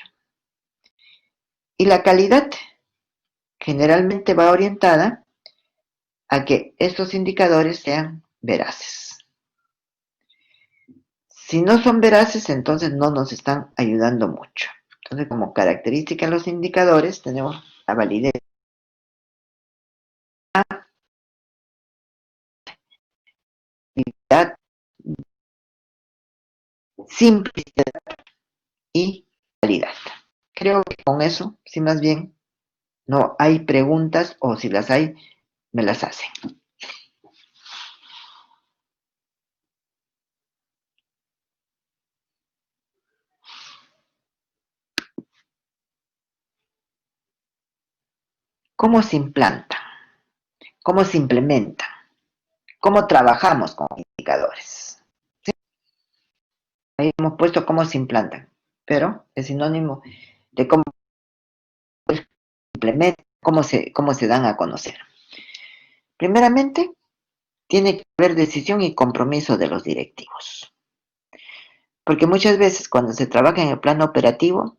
Y la calidad generalmente va orientada a que estos indicadores sean veraces. Si no son veraces, entonces no nos están ayudando mucho. Entonces, como característica de los indicadores, tenemos la validez, simplicidad y calidad. Creo que con eso, si más bien no hay preguntas, o si las hay, me las hacen. ¿Cómo se implanta? ¿Cómo se implementa? ¿Cómo trabajamos con indicadores? ¿Sí? Ahí hemos puesto cómo se implantan, pero es sinónimo de cómo se implementa, cómo se dan a conocer. Primeramente, tiene que haber decisión y compromiso de los directivos. Porque muchas veces cuando se trabaja en el plano operativo,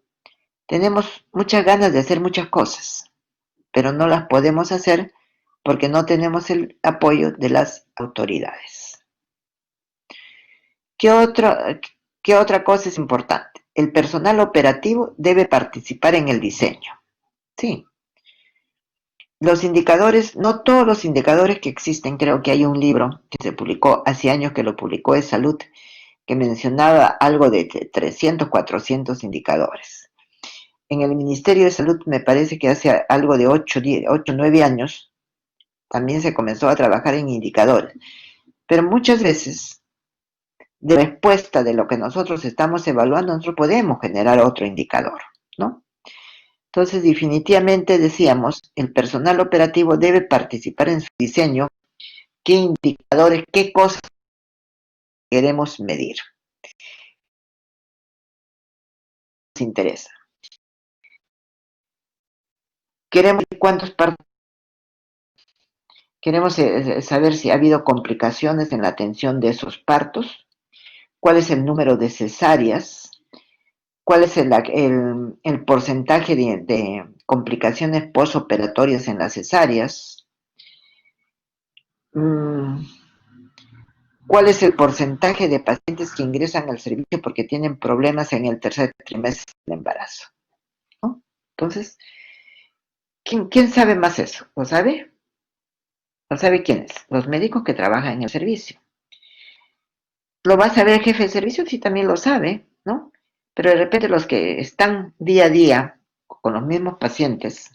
tenemos muchas ganas de hacer muchas cosas, pero no las podemos hacer porque no tenemos el apoyo de las autoridades. ¿Qué otra cosa es importante? El personal operativo debe participar en el diseño. Sí. Los indicadores, no todos los indicadores que existen, creo que hay un libro que se publicó hace años, que lo publicó de Salud, que mencionaba algo de 300, 400 indicadores. En el Ministerio de Salud me parece que hace algo de 8, 9 años, también se comenzó a trabajar en indicadores. Pero muchas veces, de respuesta de lo que nosotros estamos evaluando, nosotros podemos generar otro indicador, ¿no? Entonces, definitivamente decíamos, el personal operativo debe participar en su diseño, qué indicadores, qué cosas queremos medir. Nos interesa. Queremos queremos saber si ha habido complicaciones en la atención de esos partos, cuál es el número de cesáreas, cuál es el porcentaje de complicaciones posoperatorias en las cesáreas, cuál es el porcentaje de pacientes que ingresan al servicio porque tienen problemas en el tercer trimestre del embarazo, ¿no? Entonces, ¿quién sabe más eso? ¿Lo sabe? ¿Lo sabe quiénes? Los médicos que trabajan en el servicio. ¿Lo va a saber el jefe de servicio? Sí, también lo sabe, ¿no? Pero de repente los que están día a día con los mismos pacientes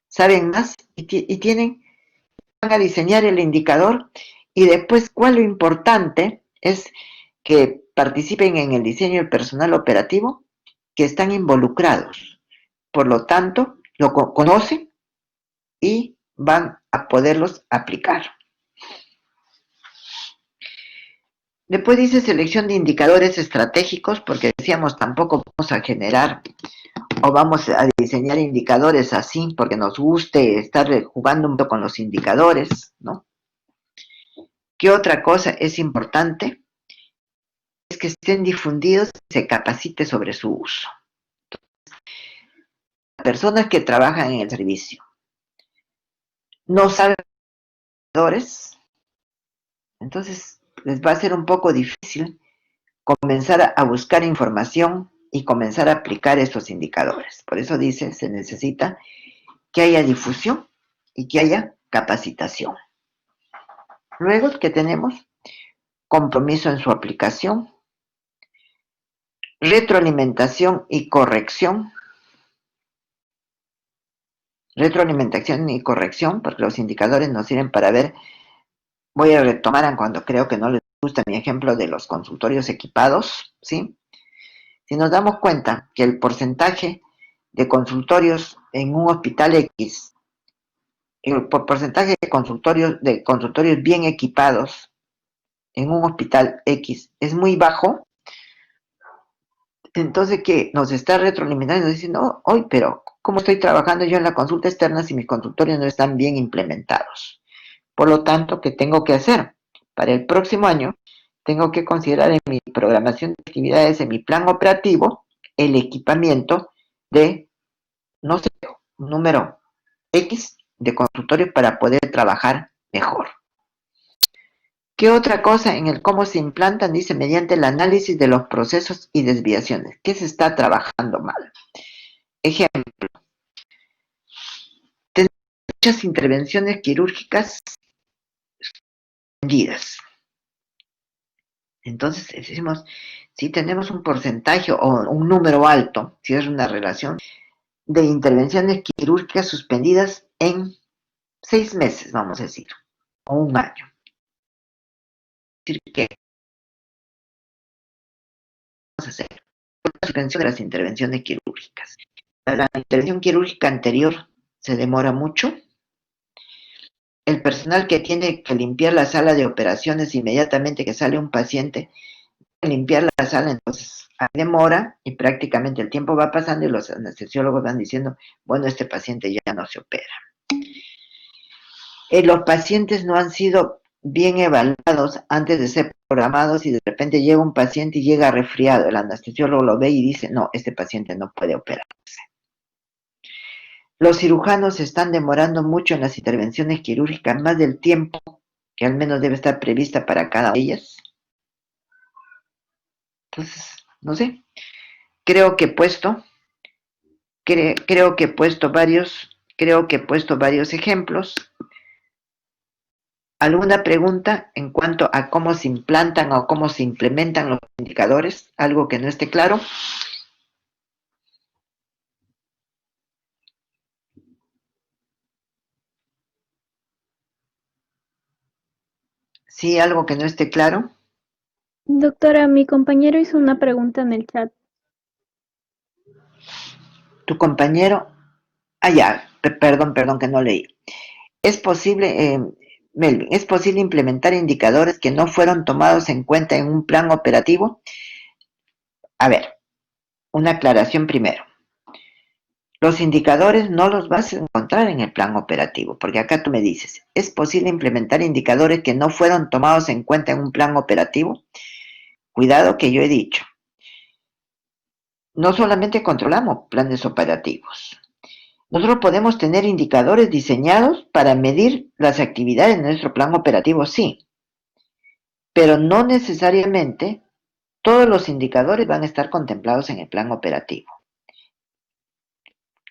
saben más y van a diseñar el indicador y después cuál lo importante es que participen en el diseño del personal operativo que están involucrados. Por lo tanto, lo conocen y van a poderlos aplicar. Después dice selección de indicadores estratégicos, porque decíamos tampoco vamos a generar o vamos a diseñar indicadores así, porque nos guste estar jugando un poco con los indicadores, ¿no? ¿Qué otra cosa es importante? Es que estén difundidos y se capacite sobre su uso. Las personas que trabajan en el servicio no saben indicadores, entonces les va a ser un poco difícil comenzar a buscar información y comenzar a aplicar esos indicadores. Por eso dice, se necesita que haya difusión y que haya capacitación. Luego, ¿qué tenemos? Compromiso en su aplicación, retroalimentación y corrección. Retroalimentación y corrección, porque los indicadores nos sirven para ver, voy a retomar cuando creo que no les gusta mi ejemplo de los consultorios equipados, ¿sí? Si nos damos cuenta que el porcentaje de consultorios en un hospital X, el porcentaje de consultorios bien equipados en un hospital X es muy bajo, entonces que nos está retroalimentando y nos dice, no, hoy, pero ¿cómo estoy trabajando yo en la consulta externa si mis consultorios no están bien implementados? Por lo tanto, ¿qué tengo que hacer? Para el próximo año, tengo que considerar en mi programación de actividades, en mi plan operativo, el equipamiento de, no sé, un número X de consultorios para poder trabajar mejor. ¿Qué otra cosa en el cómo se implantan? Dice, mediante el análisis de los procesos y desviaciones. ¿Qué se está trabajando mal? Ejemplo, tenemos muchas intervenciones quirúrgicas suspendidas. Entonces decimos, si tenemos un porcentaje o un número alto, si es una relación, de intervenciones quirúrgicas suspendidas en 6 meses, vamos a decir, o un año. Es decir, que vamos a hacer una suspensión de las intervenciones quirúrgicas. La intervención quirúrgica anterior se demora mucho. El personal que tiene que limpiar la sala de operaciones inmediatamente que sale un paciente, limpiar la sala, entonces hay demora y prácticamente el tiempo va pasando y los anestesiólogos van diciendo, bueno, este paciente ya no se opera. Los pacientes no han sido bien evaluados antes de ser programados y de repente llega un paciente y llega resfriado, el anestesiólogo lo ve y dice, no, este paciente no puede operarse. Los cirujanos se están demorando mucho en las intervenciones quirúrgicas, más del tiempo que al menos debe estar prevista para cada una de ellas. Entonces, no sé, creo que he puesto varios ejemplos. ¿Alguna pregunta en cuanto a cómo se implantan o cómo se implementan los indicadores? ¿Algo que no esté claro? ¿Sí? ¿Algo que no esté claro? Doctora, mi compañero hizo una pregunta en el chat. Tu compañero, ya, perdón que no leí. Es posible, Melvin, ¿es posible implementar indicadores que no fueron tomados en cuenta en un plan operativo? A ver, una aclaración primero. Los indicadores no los vas a encontrar en el plan operativo, porque acá tú me dices, ¿es posible implementar indicadores que no fueron tomados en cuenta en un plan operativo? Cuidado que yo he dicho, no solamente controlamos planes operativos. Nosotros podemos tener indicadores diseñados para medir las actividades de nuestro plan operativo, sí, pero no necesariamente todos los indicadores van a estar contemplados en el plan operativo.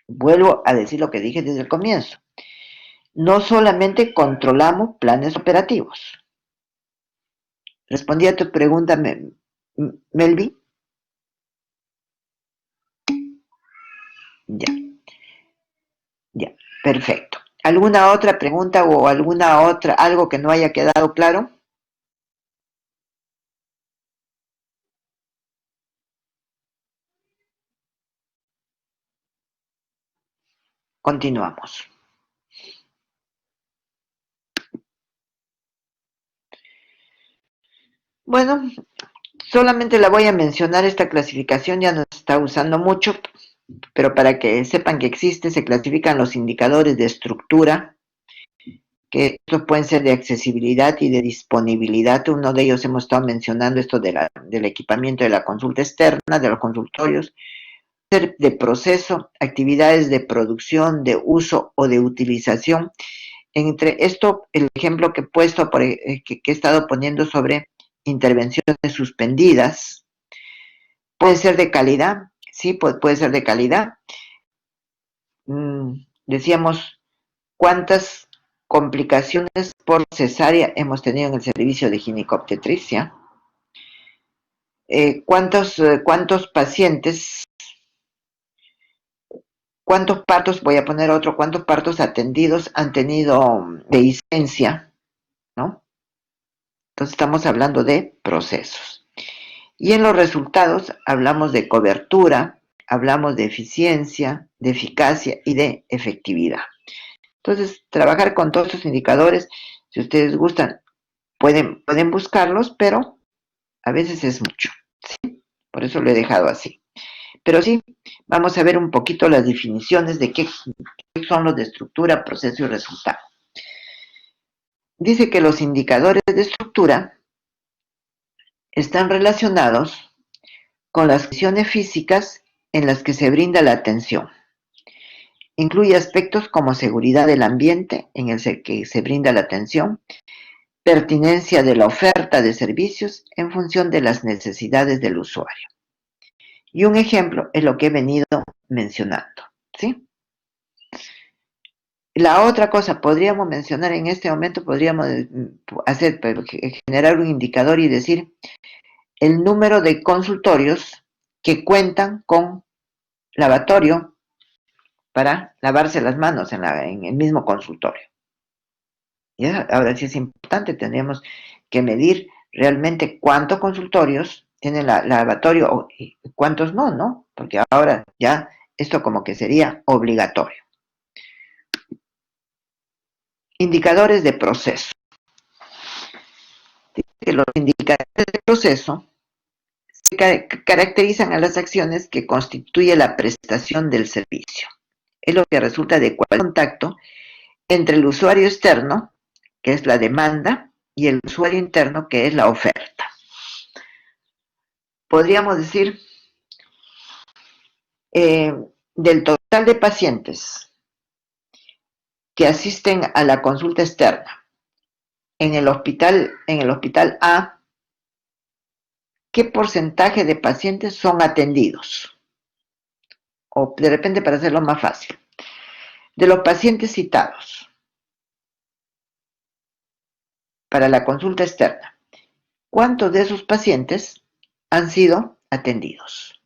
Vuelvo a decir lo que dije desde el comienzo. No solamente controlamos planes operativos. ¿Respondí a tu pregunta, Melvi? Ya, ya, perfecto. ¿Alguna otra pregunta o algo que no haya quedado claro? Continuamos. Bueno, solamente la voy a mencionar, esta clasificación ya no se está usando mucho, pero para que sepan que existe, se clasifican los indicadores de estructura, que estos pueden ser de accesibilidad y de disponibilidad. Uno de ellos hemos estado mencionando esto del equipamiento de la consulta externa, de los consultorios, de proceso, actividades de producción, de uso o de utilización. Entre esto, el ejemplo que he puesto, que he estado poniendo sobre intervenciones suspendidas, puede ser de calidad, sí, puede ser de calidad. Decíamos, ¿cuántas complicaciones por cesárea hemos tenido en el servicio de ginecobstetricia? ¿Cuántos pacientes, cuántos partos, voy a poner otro, cuántos partos atendidos han tenido dehiscencia, ¿no? Entonces estamos hablando de procesos. Y en los resultados hablamos de cobertura, hablamos de eficiencia, de eficacia y de efectividad. Entonces, trabajar con todos estos indicadores, si ustedes gustan, pueden buscarlos, pero a veces es mucho, ¿sí? Por eso lo he dejado así. Pero sí, vamos a ver un poquito las definiciones de qué son los de estructura, proceso y resultado. Dice que los indicadores de estructura están relacionados con las condiciones físicas en las que se brinda la atención. Incluye aspectos como seguridad del ambiente en el que se brinda la atención, pertinencia de la oferta de servicios en función de las necesidades del usuario. Y un ejemplo es lo que he venido mencionando, ¿sí? La otra cosa, podríamos mencionar en este momento, podríamos generar un indicador y decir el número de consultorios que cuentan con lavatorio para lavarse las manos en el mismo consultorio. Y ahora sí es importante, tendríamos que medir realmente cuántos consultorios tienen lavatorio y cuántos no, ¿no? Porque ahora ya esto como que sería obligatorio. Indicadores de proceso. Que los indicadores de proceso caracterizan a las acciones que constituye la prestación del servicio. Es lo que resulta de cualquier contacto entre el usuario externo, que es la demanda, y el usuario interno, que es la oferta. Podríamos decir, del total de pacientes que asisten a la consulta externa en el hospital A, ¿qué porcentaje de pacientes son atendidos? O de repente, para hacerlo más fácil, de los pacientes citados para la consulta externa, ¿cuántos de esos pacientes han sido atendidos?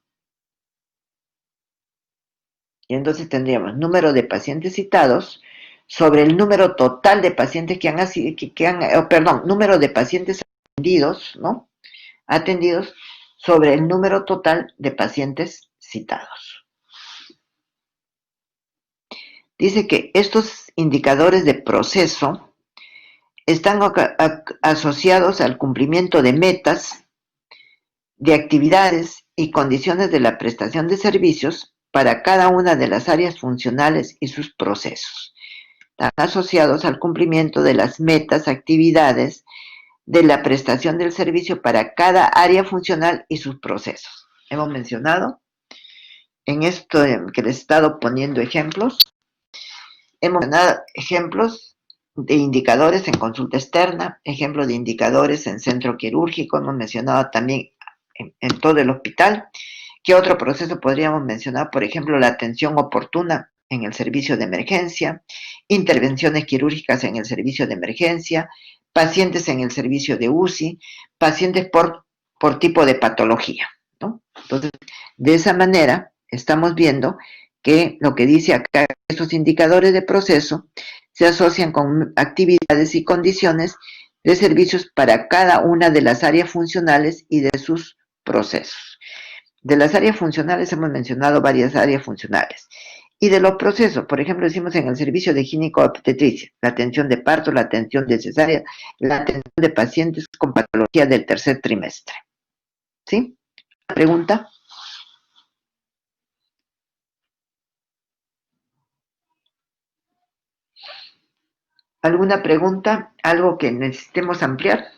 Y entonces tendríamos número de pacientes citados sobre el número total de pacientes número de pacientes atendidos, ¿no? Atendidos sobre el número total de pacientes citados. Dice que estos indicadores de proceso están asociados al cumplimiento de metas, de actividades y condiciones de la prestación de servicios para cada una de las áreas funcionales y sus procesos. Están asociados al cumplimiento de las metas, actividades de la prestación del servicio para cada área funcional y sus procesos. Hemos mencionado en esto que les he estado poniendo ejemplos, hemos mencionado ejemplos de indicadores en consulta externa, ejemplos de indicadores en centro quirúrgico, hemos mencionado también en todo el hospital. ¿Qué otro proceso podríamos mencionar? Por ejemplo, la atención oportuna en el servicio de emergencia, intervenciones quirúrgicas en el servicio de emergencia, pacientes en el servicio de UCI, pacientes por tipo de patología, ¿no? Entonces, de esa manera, estamos viendo que lo que dice acá, estos indicadores de proceso se asocian con actividades y condiciones de servicios para cada una de las áreas funcionales y de sus procesos. De las áreas funcionales hemos mencionado varias áreas funcionales. Y de los procesos, por ejemplo, decimos en el servicio de gineco-obstetricia, la atención de parto, la atención de cesárea, la atención de pacientes con patología del tercer trimestre. ¿Sí? ¿Pregunta? ¿Alguna pregunta? ¿Algo que necesitemos ampliar?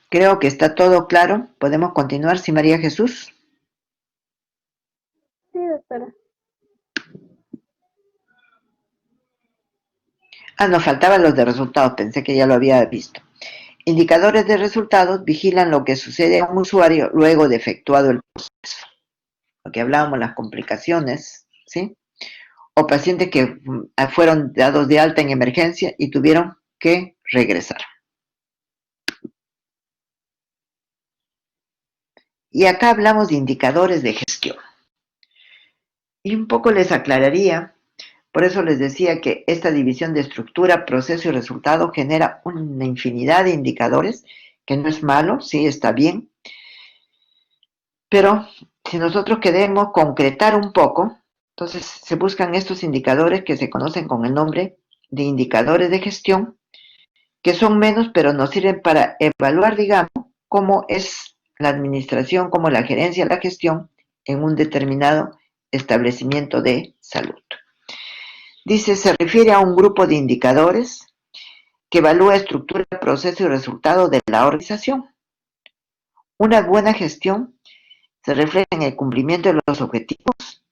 Creo que está todo claro. ¿Podemos continuar, sí, María Jesús? Sí, doctora. Nos faltaban los de resultados, pensé que ya lo había visto. Indicadores de resultados vigilan lo que sucede a un usuario luego de efectuado el proceso. Lo que hablábamos, las complicaciones, ¿sí? O pacientes que fueron dados de alta en emergencia y tuvieron que regresar. Y acá hablamos de indicadores de gestión. Y un poco les aclararía, por eso les decía que esta división de estructura, proceso y resultado genera una infinidad de indicadores, que no es malo, sí, está bien. Pero si nosotros queremos concretar un poco, entonces se buscan estos indicadores que se conocen con el nombre de indicadores de gestión, que son menos, pero nos sirven para evaluar, digamos, cómo es la administración, cómo la gerencia, la gestión en un determinado establecimiento de salud. Dice, se refiere a un grupo de indicadores que evalúa estructura, proceso y resultado de la organización. Una buena gestión se refleja en el cumplimiento de los objetivos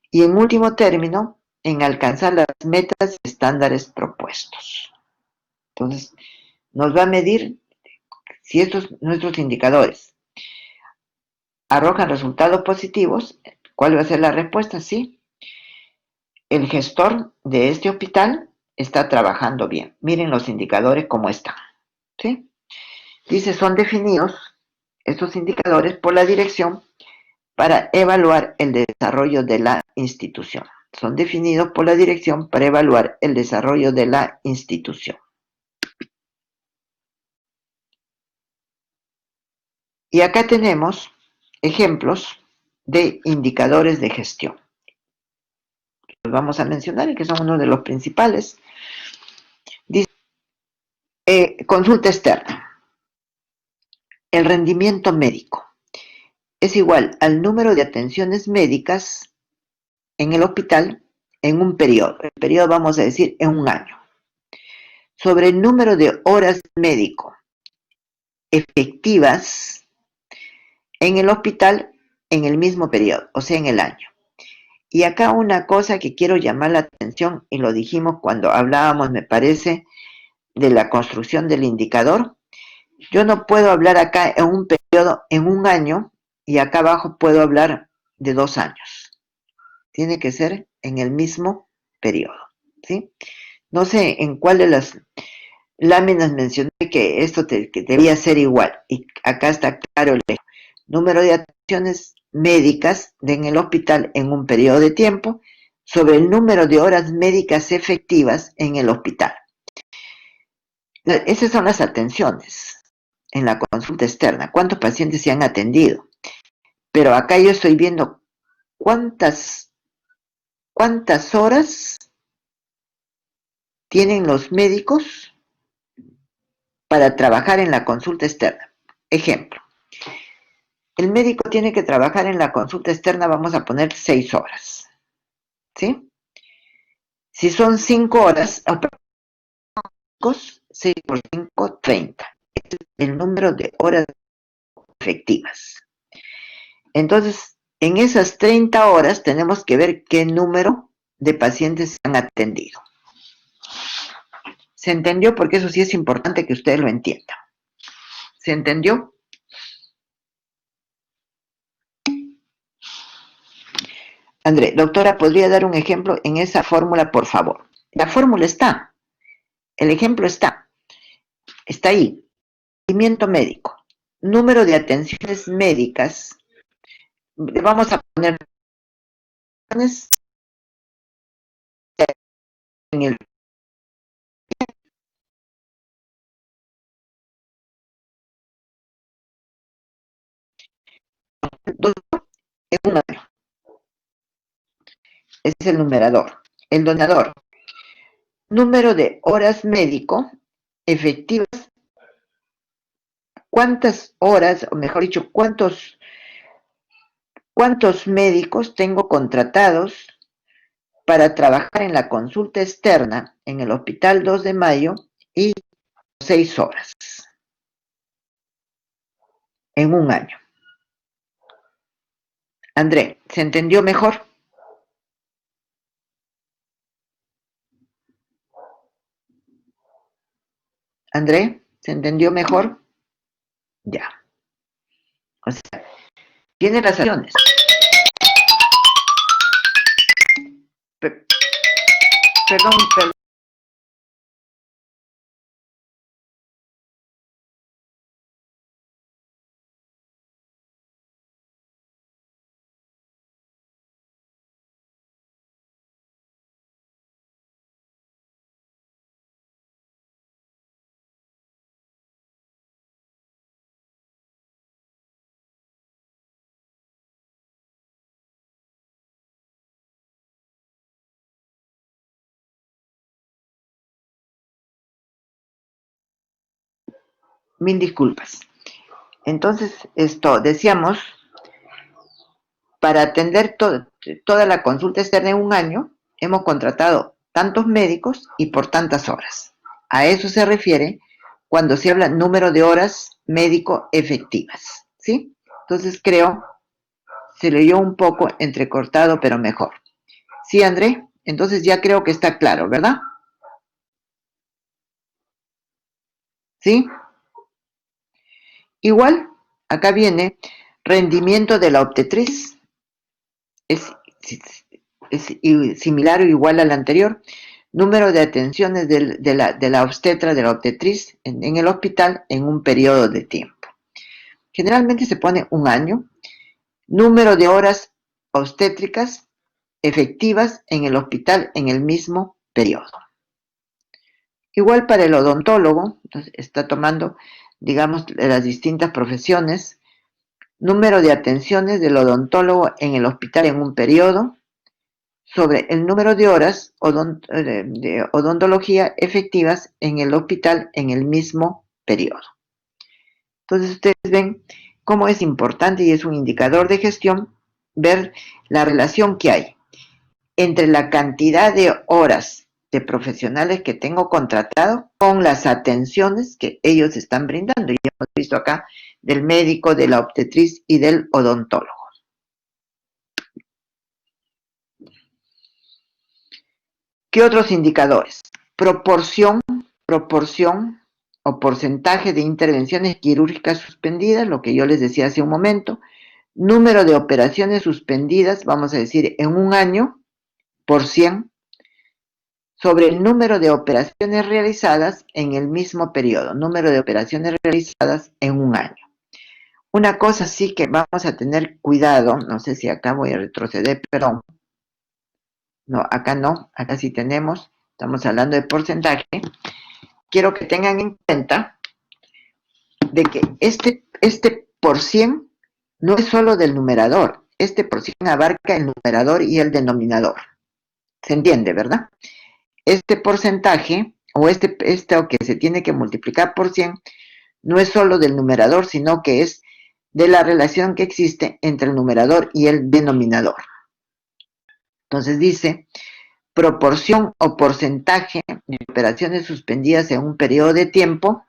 y, en último término, en alcanzar las metas y estándares propuestos. Entonces, nos va a medir si nuestros indicadores arrojan resultados positivos. ¿Cuál va a ser la respuesta? Sí. El gestor de este hospital está trabajando bien. Miren los indicadores cómo están. ¿Sí? Dice, son definidos estos indicadores por la dirección para evaluar el desarrollo de la institución. Son definidos por la dirección para evaluar el desarrollo de la institución. Y acá tenemos ejemplos de indicadores de gestión. Los vamos a mencionar y que son uno de los principales. Dice, consulta externa. El rendimiento médico es igual al número de atenciones médicas en el hospital en un periodo. El periodo vamos a decir en un año. Sobre el número de horas médico efectivas en el hospital en el mismo periodo, o sea, en el año. Y acá una cosa que quiero llamar la atención, y lo dijimos cuando hablábamos, me parece, de la construcción del indicador. Yo no puedo hablar acá en un periodo, en un año, y acá abajo puedo hablar de 2 años. Tiene que ser en el mismo periodo, ¿sí? No sé en cuál de las láminas mencioné que esto que debía ser igual. Y acá está claro el número de atenciones médicas en el hospital en un periodo de tiempo sobre el número de horas médicas efectivas en el hospital. Esas son las atenciones en la consulta externa. ¿Cuántos pacientes se han atendido? Pero acá yo estoy viendo cuántas horas tienen los médicos para trabajar en la consulta externa. Ejemplo, el médico tiene que trabajar en la consulta externa, vamos a poner 6 horas, ¿sí? Si son 5 horas, 6 por 5, 30. Es el número de horas efectivas. Entonces, en esas 30 horas tenemos que ver qué número de pacientes se han atendido. ¿Se entendió? Porque eso sí es importante que ustedes lo entiendan. ¿Se entendió? André, doctora, ¿podría dar un ejemplo en esa fórmula, por favor? La fórmula está, el ejemplo está ahí. Seguimiento médico, número de atenciones médicas, vamos a poner en el en un año. Ese es el numerador. El donador, número de horas médico efectivas, cuántas horas, o mejor dicho, cuántos médicos tengo contratados para trabajar en la consulta externa en el Hospital 2 de Mayo y 6 horas en un año. André, ¿se entendió mejor? André, ¿se entendió mejor? Ya. O sea, tiene las acciones. Perdón. Mil disculpas. Entonces, decíamos, para atender toda la consulta externa en un año, hemos contratado tantos médicos y por tantas horas. A eso se refiere cuando se habla número de horas médico efectivas, ¿sí? Entonces creo, se leyó un poco entrecortado, pero mejor. ¿Sí, André? Entonces ya creo que está claro, ¿verdad? ¿Sí? Igual, acá viene rendimiento de la obstetriz. Es similar o igual al anterior. Número de atenciones de la obstetra, de la obstetriz en el hospital en un periodo de tiempo. Generalmente se pone un año. Número de horas obstétricas efectivas en el hospital en el mismo periodo. Igual para el odontólogo, entonces está tomando, digamos, las distintas profesiones. Número de atenciones del odontólogo en el hospital en un periodo, sobre el número de horas de odontología efectivas en el hospital en el mismo periodo. Entonces ustedes ven cómo es importante y es un indicador de gestión ver la relación que hay entre la cantidad de horas de profesionales que tengo contratado con las atenciones que ellos están brindando. Y hemos visto acá del médico, de la obstetriz y del odontólogo. ¿Qué otros indicadores? Proporción o porcentaje de intervenciones quirúrgicas suspendidas, lo que yo les decía hace un momento. Número de operaciones suspendidas, vamos a decir, en un año, por 100, sobre el número de operaciones realizadas en el mismo periodo, número de operaciones realizadas en un año. Una cosa sí que vamos a tener cuidado, no sé si acá voy a retroceder, perdón. No, acá sí tenemos, estamos hablando de porcentaje. Quiero que tengan en cuenta de que este por cien no es solo del numerador, este por cien abarca el numerador y el denominador. ¿Se entiende, verdad? Este porcentaje, o este que se tiene que multiplicar por 100, no es solo del numerador, sino que es de la relación que existe entre el numerador y el denominador. Entonces dice, proporción o porcentaje de operaciones suspendidas en un periodo de tiempo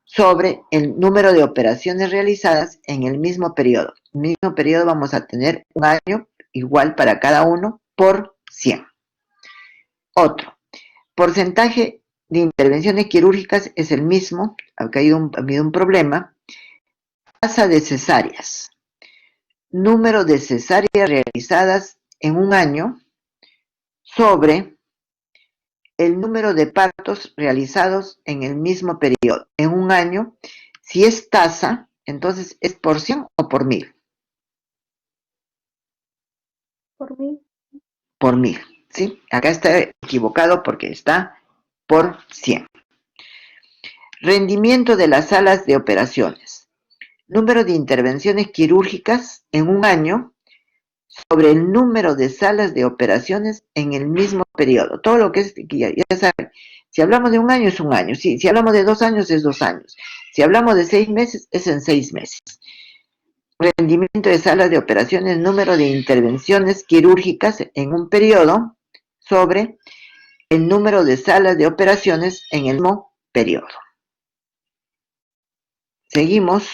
sobre el número de operaciones realizadas en el mismo periodo. En el mismo periodo vamos a tener un año igual para cada uno por 100. Otro, porcentaje de intervenciones quirúrgicas es el mismo, acá ha habido un problema. Tasa de cesáreas, número de cesáreas realizadas en un año sobre el número de partos realizados en el mismo periodo. En un año, si es tasa, entonces es por 100 o por 1000. Por mí. Por 1000, ¿sí? Acá está equivocado porque está por 100. Rendimiento de las salas de operaciones. Número de intervenciones quirúrgicas en un año sobre el número de salas de operaciones en el mismo periodo. Todo lo que es, ya saben, si hablamos de un año es un año, si hablamos de 2 años es 2 años, si hablamos de 6 meses es en 6 meses. Rendimiento de salas de operaciones, número de intervenciones quirúrgicas en un periodo sobre el número de salas de operaciones en el mismo periodo. Seguimos.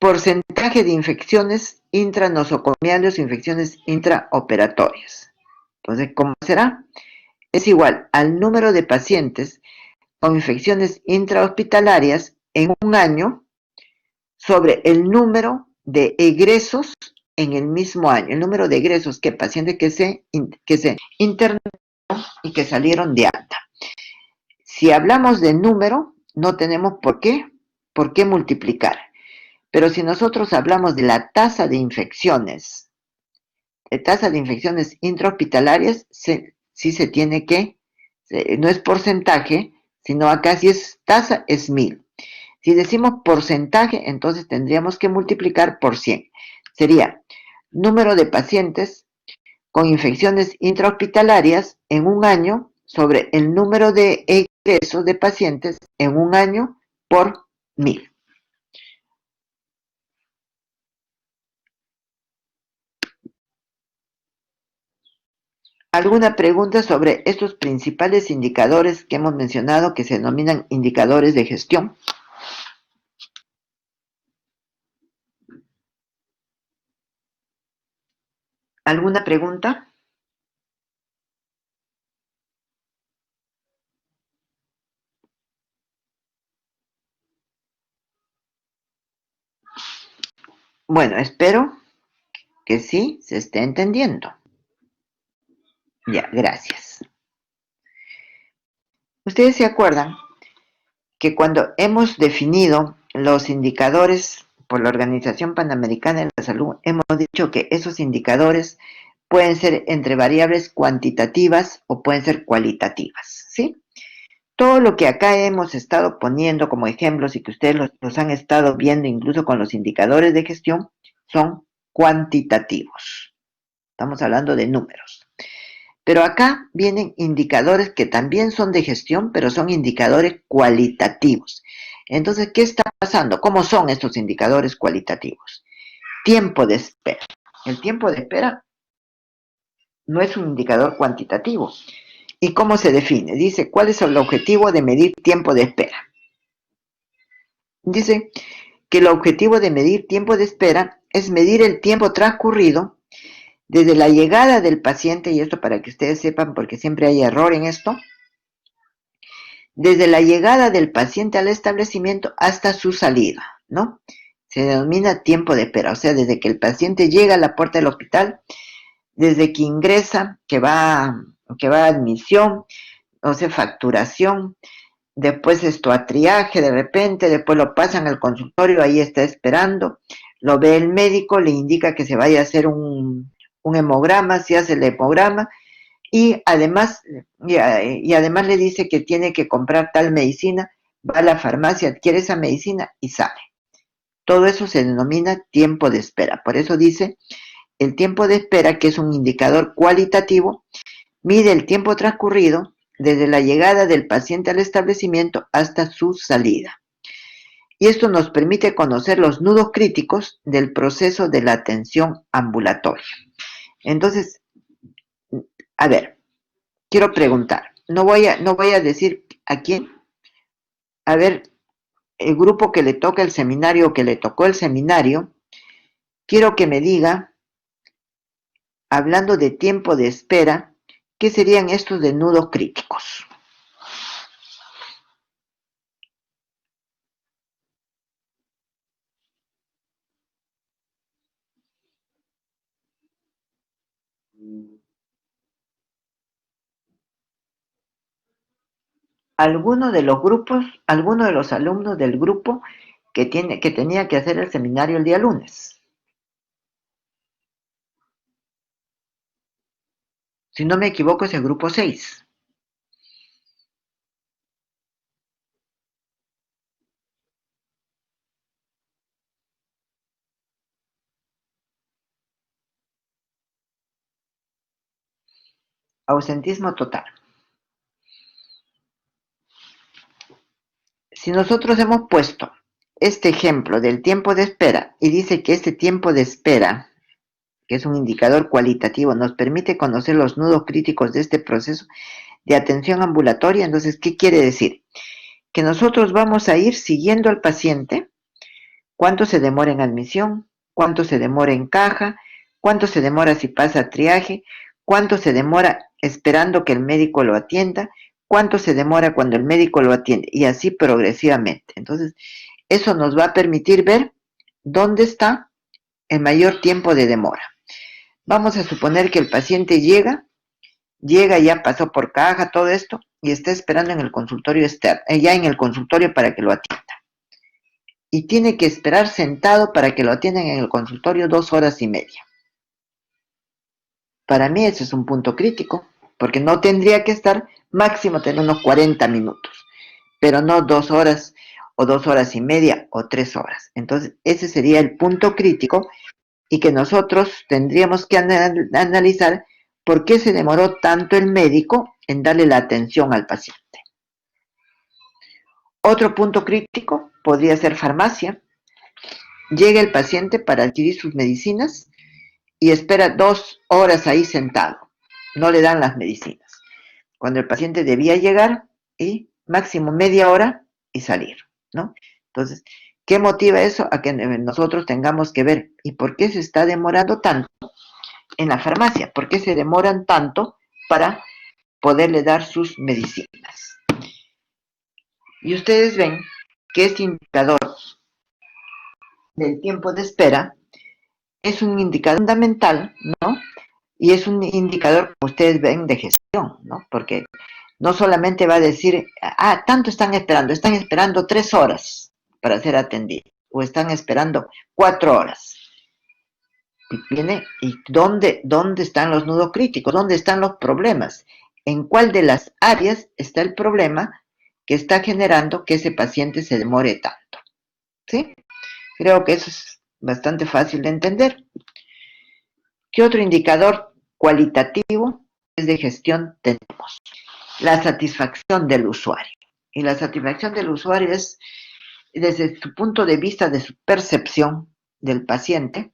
Porcentaje de infecciones intranosocomiales o infecciones intraoperatorias. Entonces, ¿cómo será? Es igual al número de pacientes con infecciones intrahospitalarias en un año sobre el número de egresos en el mismo año. El número de egresos que pacientes que se internaron y que salieron de alta. Si hablamos de número, no tenemos por qué multiplicar. Pero si nosotros hablamos de la tasa de infecciones intrahospitalarias, sí se tiene que, no es porcentaje, sino acá si es tasa es 1000. Si decimos porcentaje, entonces tendríamos que multiplicar por 100. Sería número de pacientes con infecciones intrahospitalarias en un año sobre el número de egresos de pacientes en un año por 1000. ¿Alguna pregunta sobre estos principales indicadores que hemos mencionado que se denominan indicadores de gestión? ¿Alguna pregunta? Bueno, espero que sí se esté entendiendo. Ya, gracias. Ustedes se acuerdan que cuando hemos definido los indicadores por la Organización Panamericana de la Salud, hemos dicho que esos indicadores pueden ser entre variables cuantitativas o pueden ser cualitativas, ¿sí? Todo lo que acá hemos estado poniendo como ejemplos y que ustedes los han estado viendo incluso con los indicadores de gestión son cuantitativos. Estamos hablando de números. Pero acá vienen indicadores que también son de gestión, pero son indicadores cualitativos. Entonces, ¿qué está pasando? ¿Cómo son estos indicadores cualitativos? Tiempo de espera. El tiempo de espera no es un indicador cuantitativo. ¿Y cómo se define? Dice, ¿cuál es el objetivo de medir tiempo de espera? Dice que el objetivo de medir tiempo de espera es medir el tiempo transcurrido desde la llegada del paciente, y esto para que ustedes sepan porque siempre hay error en esto, desde la llegada del paciente al establecimiento hasta su salida, ¿no? Se denomina tiempo de espera, o sea, desde que el paciente llega a la puerta del hospital, desde que ingresa, que va a admisión, o sea, facturación, después esto a triaje de repente, después lo pasan al consultorio, ahí está esperando, lo ve el médico, le indica que se vaya a hacer un hemograma, se hace el hemograma, y además, y además le dice que tiene que comprar tal medicina, va a la farmacia, adquiere esa medicina y sale. Todo eso se denomina tiempo de espera. Por eso dice, el tiempo de espera, que es un indicador cualitativo, mide el tiempo transcurrido desde la llegada del paciente al establecimiento hasta su salida. Y esto nos permite conocer los nudos críticos del proceso de la atención ambulatoria. Entonces, a ver, quiero preguntar, no voy a decir a quién, a ver, el grupo que le toca el seminario, que le tocó el seminario, quiero que me diga, hablando de tiempo de espera, ¿qué serían estos de nudos críticos? Alguno de los grupos, alguno de los alumnos del grupo que tenía que hacer el seminario el día lunes. Si no me equivoco, es el grupo 6. Ausentismo total. Si nosotros hemos puesto este ejemplo del tiempo de espera y dice que este tiempo de espera, que es un indicador cualitativo, nos permite conocer los nudos críticos de este proceso de atención ambulatoria, entonces, ¿qué quiere decir? Que nosotros vamos a ir siguiendo al paciente, cuánto se demora en admisión, cuánto se demora en caja, cuánto se demora si pasa triaje, cuánto se demora esperando que el médico lo atienda, cuánto se demora cuando el médico lo atiende, y así progresivamente. Entonces, eso nos va a permitir ver dónde está el mayor tiempo de demora. Vamos a suponer que el paciente llega, ya pasó por caja, todo esto, y está esperando en el consultorio externo, ya en el consultorio para que lo atienda. Y tiene que esperar sentado para que lo atiendan en el consultorio 2 horas y media. Para mí ese es un punto crítico, porque no tendría que estar máximo tener unos 40 minutos, pero no 2 horas o 2 horas y media o 3 horas. Entonces, ese sería el punto crítico y que nosotros tendríamos que analizar por qué se demoró tanto el médico en darle la atención al paciente. Otro punto crítico podría ser farmacia. Llega el paciente para adquirir sus medicinas y espera 2 horas ahí sentado. No le dan las medicinas. Cuando el paciente debía llegar y máximo media hora y salir, ¿no? Entonces, ¿qué motiva eso? A que nosotros tengamos que ver, ¿y por qué se está demorando tanto en la farmacia? ¿Por qué se demoran tanto para poderle dar sus medicinas? Y ustedes ven que este indicador del tiempo de espera es un indicador fundamental, ¿no? Y es un indicador, como ustedes ven, de gestión, ¿no? Porque no solamente va a decir, tanto están esperando 3 horas para ser atendidos, o están esperando 4 horas. ¿Y dónde están los nudos críticos? ¿Dónde están los problemas? ¿En cuál de las áreas está el problema que está generando que ese paciente se demore tanto? ¿Sí? Creo que eso es bastante fácil de entender. ¿Qué otro indicador cualitativo es de gestión tenemos? La satisfacción del usuario. Y la satisfacción del usuario es desde su punto de vista de su percepción del paciente,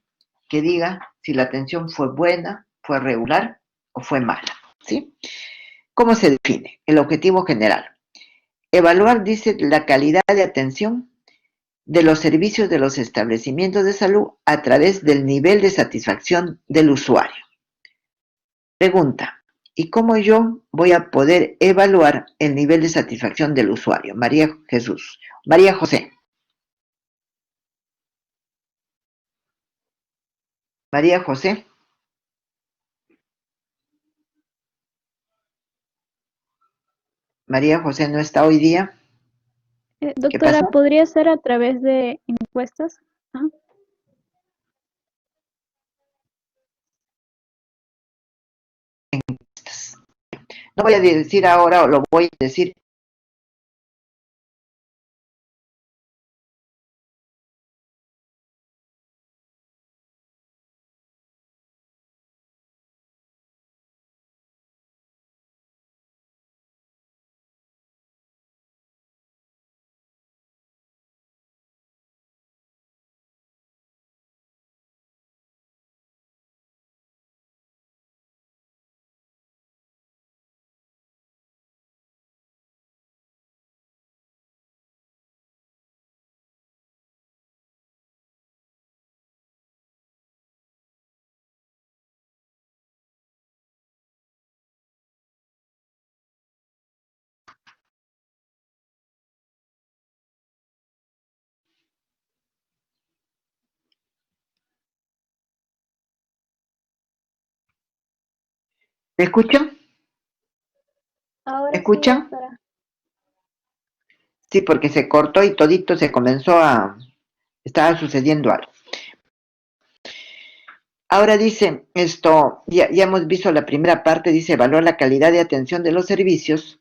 que diga si la atención fue buena, fue regular o fue mala, ¿sí? ¿Cómo se define? El objetivo general. Evaluar, dice, la calidad de atención de los servicios de los establecimientos de salud a través del nivel de satisfacción del usuario. Pregunta, ¿y cómo yo voy a poder evaluar el nivel de satisfacción del usuario? María José. María José. María José no está hoy día. ¿Qué Doctora, pasó? ¿podría ser a través de encuestas? Ajá. No voy a decir ahora, o lo voy a decir. ¿Me escuchan? ¿Me Ahora sí, escuchan? doctora. Sí, porque se cortó y todito se comenzó a... Estaba sucediendo algo. Ahora dice esto, ya hemos visto la primera parte, dice evaluar la calidad de atención de los servicios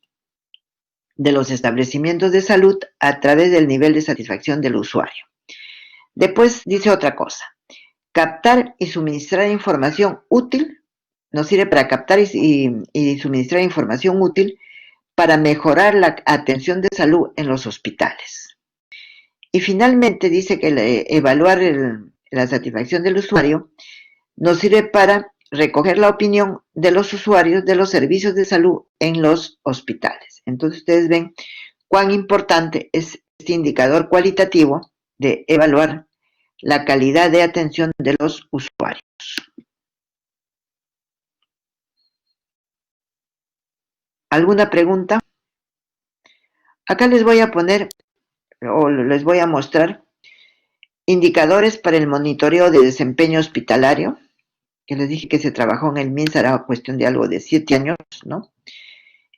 de los establecimientos de salud a través del nivel de satisfacción del usuario. Después dice otra cosa, captar y suministrar información útil, nos sirve para captar y suministrar información útil para mejorar la atención de salud en los hospitales. Y finalmente dice que evaluar la satisfacción del usuario nos sirve para recoger la opinión de los usuarios de los servicios de salud en los hospitales. Entonces ustedes ven cuán importante es este indicador cualitativo de evaluar la calidad de atención de los usuarios. ¿Alguna pregunta? Acá les voy a poner o les voy a mostrar indicadores para el monitoreo de desempeño hospitalario, que les dije que se trabajó en el MINSA, era cuestión de algo de 7 años, ¿no?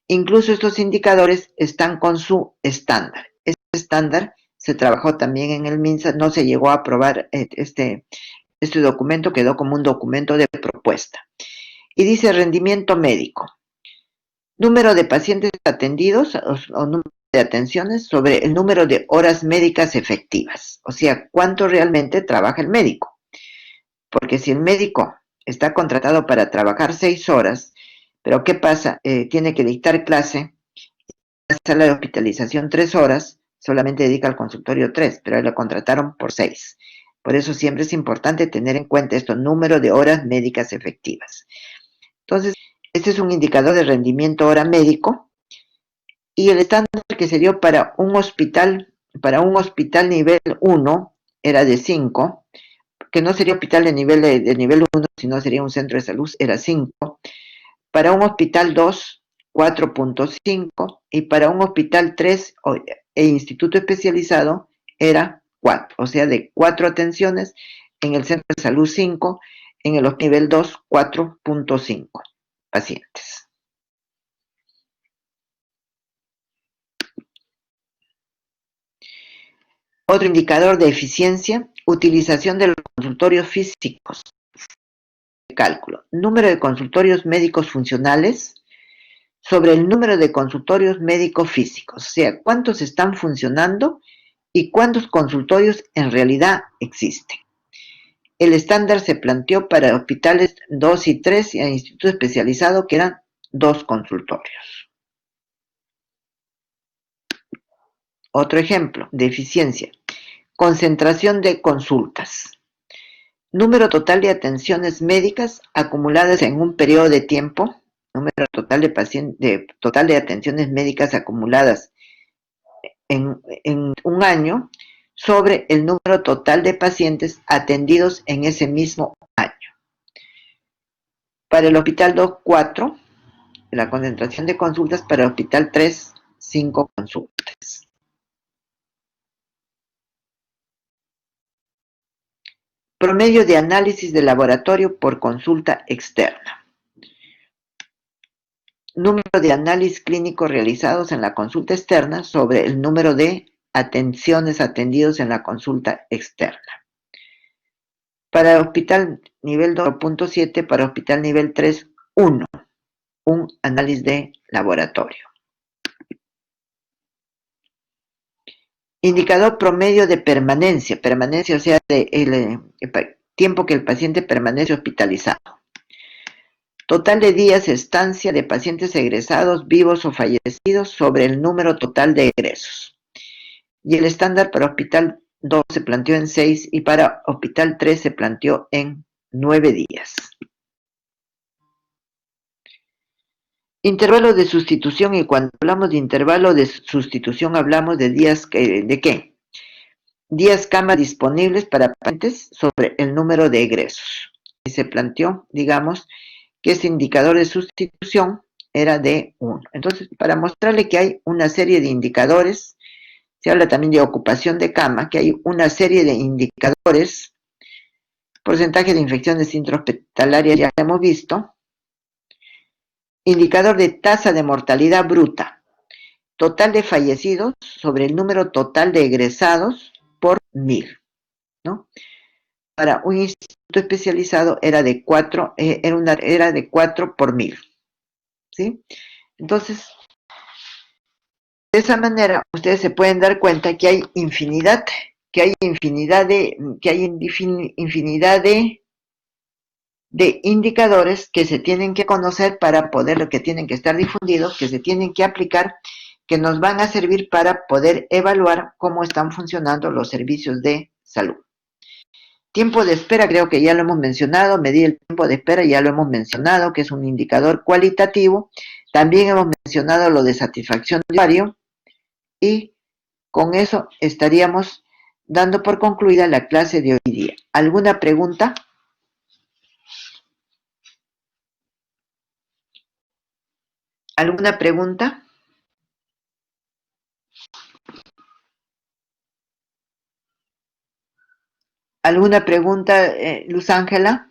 Incluso estos indicadores están con su estándar. Este estándar se trabajó también en el MINSA, no se llegó a aprobar este documento, quedó como un documento de propuesta. Y dice rendimiento médico, número de pacientes atendidos o número de atenciones sobre el número de horas médicas efectivas, o sea, cuánto realmente trabaja el médico. Porque si el médico está contratado para trabajar 6 horas, pero ¿qué pasa? Tiene que dictar clase, sala de hospitalización 3 horas, solamente dedica al consultorio 3, pero lo contrataron por 6. Por eso siempre es importante tener en cuenta esto, número de horas médicas efectivas. Entonces, este es un indicador de rendimiento hora médico y el estándar que se dio para un hospital nivel 1 era de 5, que no sería hospital de nivel 1, sino sería un centro de salud, era 5. Para un hospital 2, 4.5 y para un hospital 3 e instituto especializado era 4, o sea, de 4 atenciones, en el centro de salud 5, en el nivel 2, 4.5 pacientes. Otro indicador de eficiencia, utilización de los consultorios físicos. Cálculo, número de consultorios médicos funcionales sobre el número de consultorios médicos físicos, o sea, cuántos están funcionando y cuántos consultorios en realidad existen. El estándar se planteó para hospitales 2 y 3 y a instituto especializado que eran 2 consultorios. Otro ejemplo de eficiencia, concentración de consultas. Número total de atenciones médicas acumuladas en un periodo de tiempo, número total total de atenciones médicas acumuladas en un año sobre el número total de pacientes atendidos en ese mismo año. Para el hospital 2, 4, la concentración de consultas, para el hospital 3, 5 consultas. Promedio de análisis de laboratorio por consulta externa. número de análisis clínicos realizados en la consulta externa sobre el número de atenciones atendidos en la consulta externa. Para hospital nivel 2.7, para hospital nivel 3, 1, un análisis de laboratorio. Indicador promedio de permanencia, o sea, el tiempo que el paciente permanece hospitalizado. Total de días de estancia de pacientes egresados, vivos o fallecidos sobre el número total de egresos. Y el estándar para hospital 2 se planteó en 6 y para hospital 3 se planteó en 9 días. Intervalo de sustitución, y cuando hablamos de intervalo de sustitución hablamos de días, ¿de qué? Días cama disponibles para pacientes sobre el número de egresos. Y se planteó, digamos, que ese indicador de sustitución era de 1. Entonces, para mostrarle que hay una serie de indicadores, se habla también de ocupación de cama, que hay una serie de indicadores, porcentaje de infecciones intrahospitalarias ya hemos visto, indicador de tasa de mortalidad bruta, total de fallecidos sobre el número total de egresados por 1000, ¿no? Para un instituto especializado era de 4, era de 4 por 1000, ¿sí? Entonces, de esa manera ustedes se pueden dar cuenta que hay infinidad de indicadores que se tienen que conocer para poder, que tienen que estar difundidos, que se tienen que aplicar, que nos van a servir para poder evaluar cómo están funcionando los servicios de salud. Tiempo de espera, creo que ya lo hemos mencionado, medir el tiempo de espera ya lo hemos mencionado, que es un indicador cualitativo. También hemos mencionado lo de satisfacción de usuario, y con eso estaríamos dando por concluida la clase de hoy día. ¿Alguna pregunta? ¿Alguna pregunta? ¿Alguna pregunta, Luz Ángela?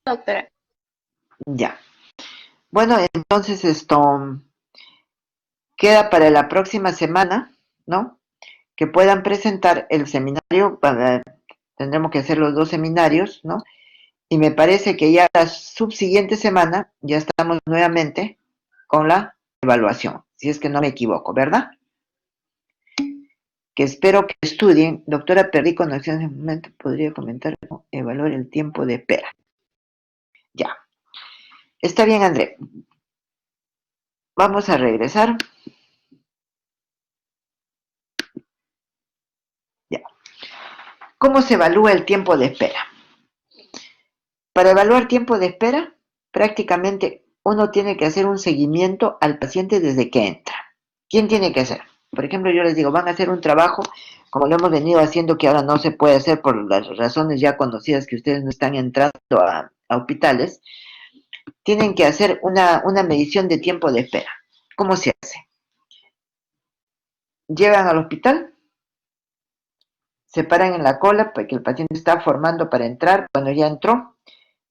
Doctora. Ya. Bueno, entonces esto queda para la próxima semana, ¿no? Que puedan presentar el seminario, tendremos que hacer los 2 seminarios, ¿no? Y me parece que ya la subsiguiente semana ya estamos nuevamente con la evaluación, si es que no me equivoco, ¿verdad? Que espero que estudien. Doctora, perdí conexión en un momento, podría comentar cómo evaluar el tiempo de espera. Ya. Está bien, André. Vamos a regresar. Ya. ¿Cómo se evalúa el tiempo de espera? Para evaluar tiempo de espera, prácticamente uno tiene que hacer un seguimiento al paciente desde que entra. ¿Quién tiene que hacer? Por ejemplo, yo les digo, van a hacer un trabajo, como lo hemos venido haciendo, que ahora no se puede hacer por las razones ya conocidas, que ustedes no están entrando a hospitales. Tienen que hacer una medición de tiempo de espera. ¿Cómo se hace? Llegan al hospital, se paran en la cola, porque el paciente está formando para entrar. Cuando ya entró,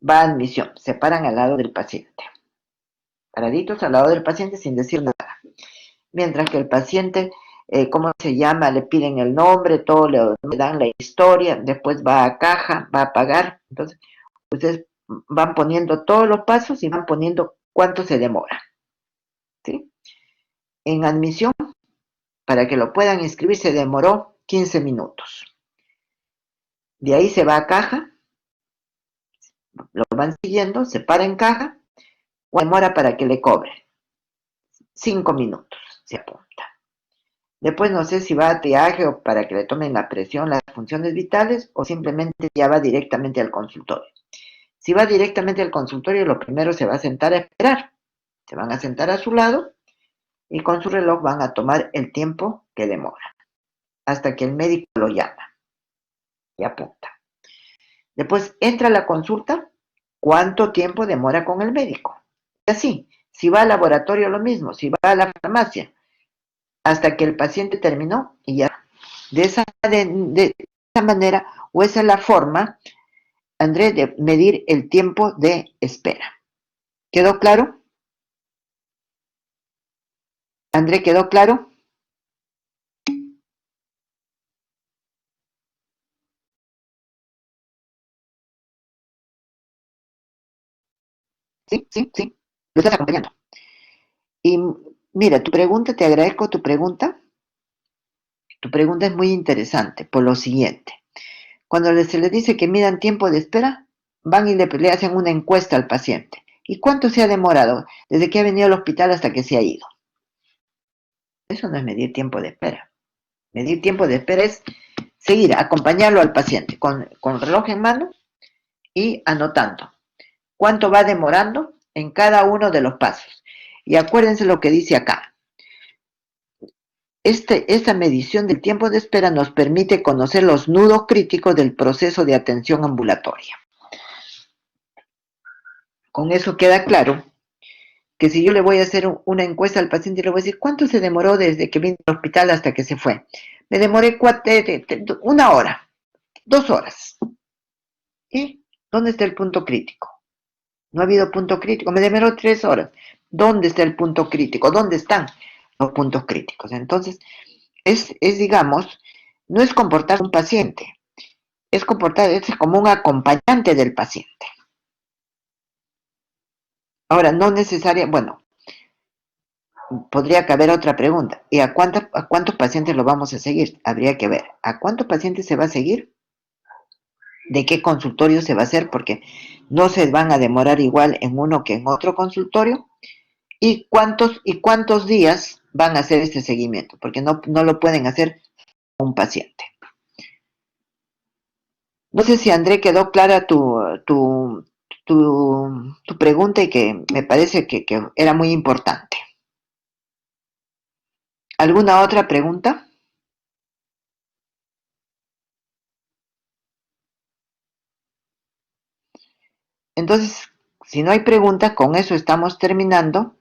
va a admisión. Se paran al lado del paciente. Paraditos al lado del paciente sin decir nada. Mientras que el paciente, ¿cómo se llama? Le piden el nombre, todo le dan la historia, después va a caja, va a pagar. Entonces, ustedes van poniendo todos los pasos y van poniendo cuánto se demora, ¿sí? En admisión, para que lo puedan inscribir, se demoró 15 minutos. De ahí se va a caja, lo van siguiendo, se para en caja, o demora para que le cobre. 5 minutos se apunta. Después no sé si va a triaje o para que le tomen la presión, las funciones vitales, o simplemente ya va directamente al consultorio. Si va directamente al consultorio, lo primero se va a sentar a esperar. Se van a sentar a su lado y con su reloj van a tomar el tiempo que demora, hasta que el médico lo llama y apunta. Después entra a la consulta, ¿cuánto tiempo demora con el médico? Y así, si va al laboratorio lo mismo, si va a la farmacia, hasta que el paciente terminó y ya. De esa manera, o esa es la forma André, de medir el tiempo de espera. ¿Quedó claro? André, ¿quedó claro? Sí, sí, sí. Lo estás acompañando. Y mira, tu pregunta, te agradezco tu pregunta. Tu pregunta es muy interesante por lo siguiente. Cuando se les dice que midan tiempo de espera, van y le hacen una encuesta al paciente. ¿Y cuánto se ha demorado desde que ha venido al hospital hasta que se ha ido? Eso no es medir tiempo de espera. Medir tiempo de espera es seguir, acompañarlo al paciente con reloj en mano y anotando cuánto va demorando en cada uno de los pasos. Y acuérdense lo que dice acá. Esta medición del tiempo de espera nos permite conocer los nudos críticos del proceso de atención ambulatoria. Con eso queda claro que si yo le voy a hacer una encuesta al paciente y le voy a decir cuánto se demoró desde que vino al hospital hasta que se fue, me demoré 1 hora, 2 horas. ¿Y dónde está el punto crítico? No ha habido punto crítico, me demoró 3 horas. ¿Dónde está el punto crítico? ¿Dónde están los puntos críticos? Entonces, digamos, no es comportar un paciente, es comportarse como un acompañante del paciente. Ahora, no necesaria, bueno, podría caber otra pregunta. ¿Y a cuántos pacientes lo vamos a seguir? Habría que ver. ¿A cuántos pacientes se va a seguir? ¿De qué consultorio se va a hacer? Porque no se van a demorar igual en uno que en otro consultorio. ¿Y cuántos días van a hacer este seguimiento? Porque no lo pueden hacer un paciente. No sé si, André, quedó clara tu pregunta y que me parece que era muy importante. ¿Alguna otra pregunta? Entonces, si no hay preguntas, con eso estamos terminando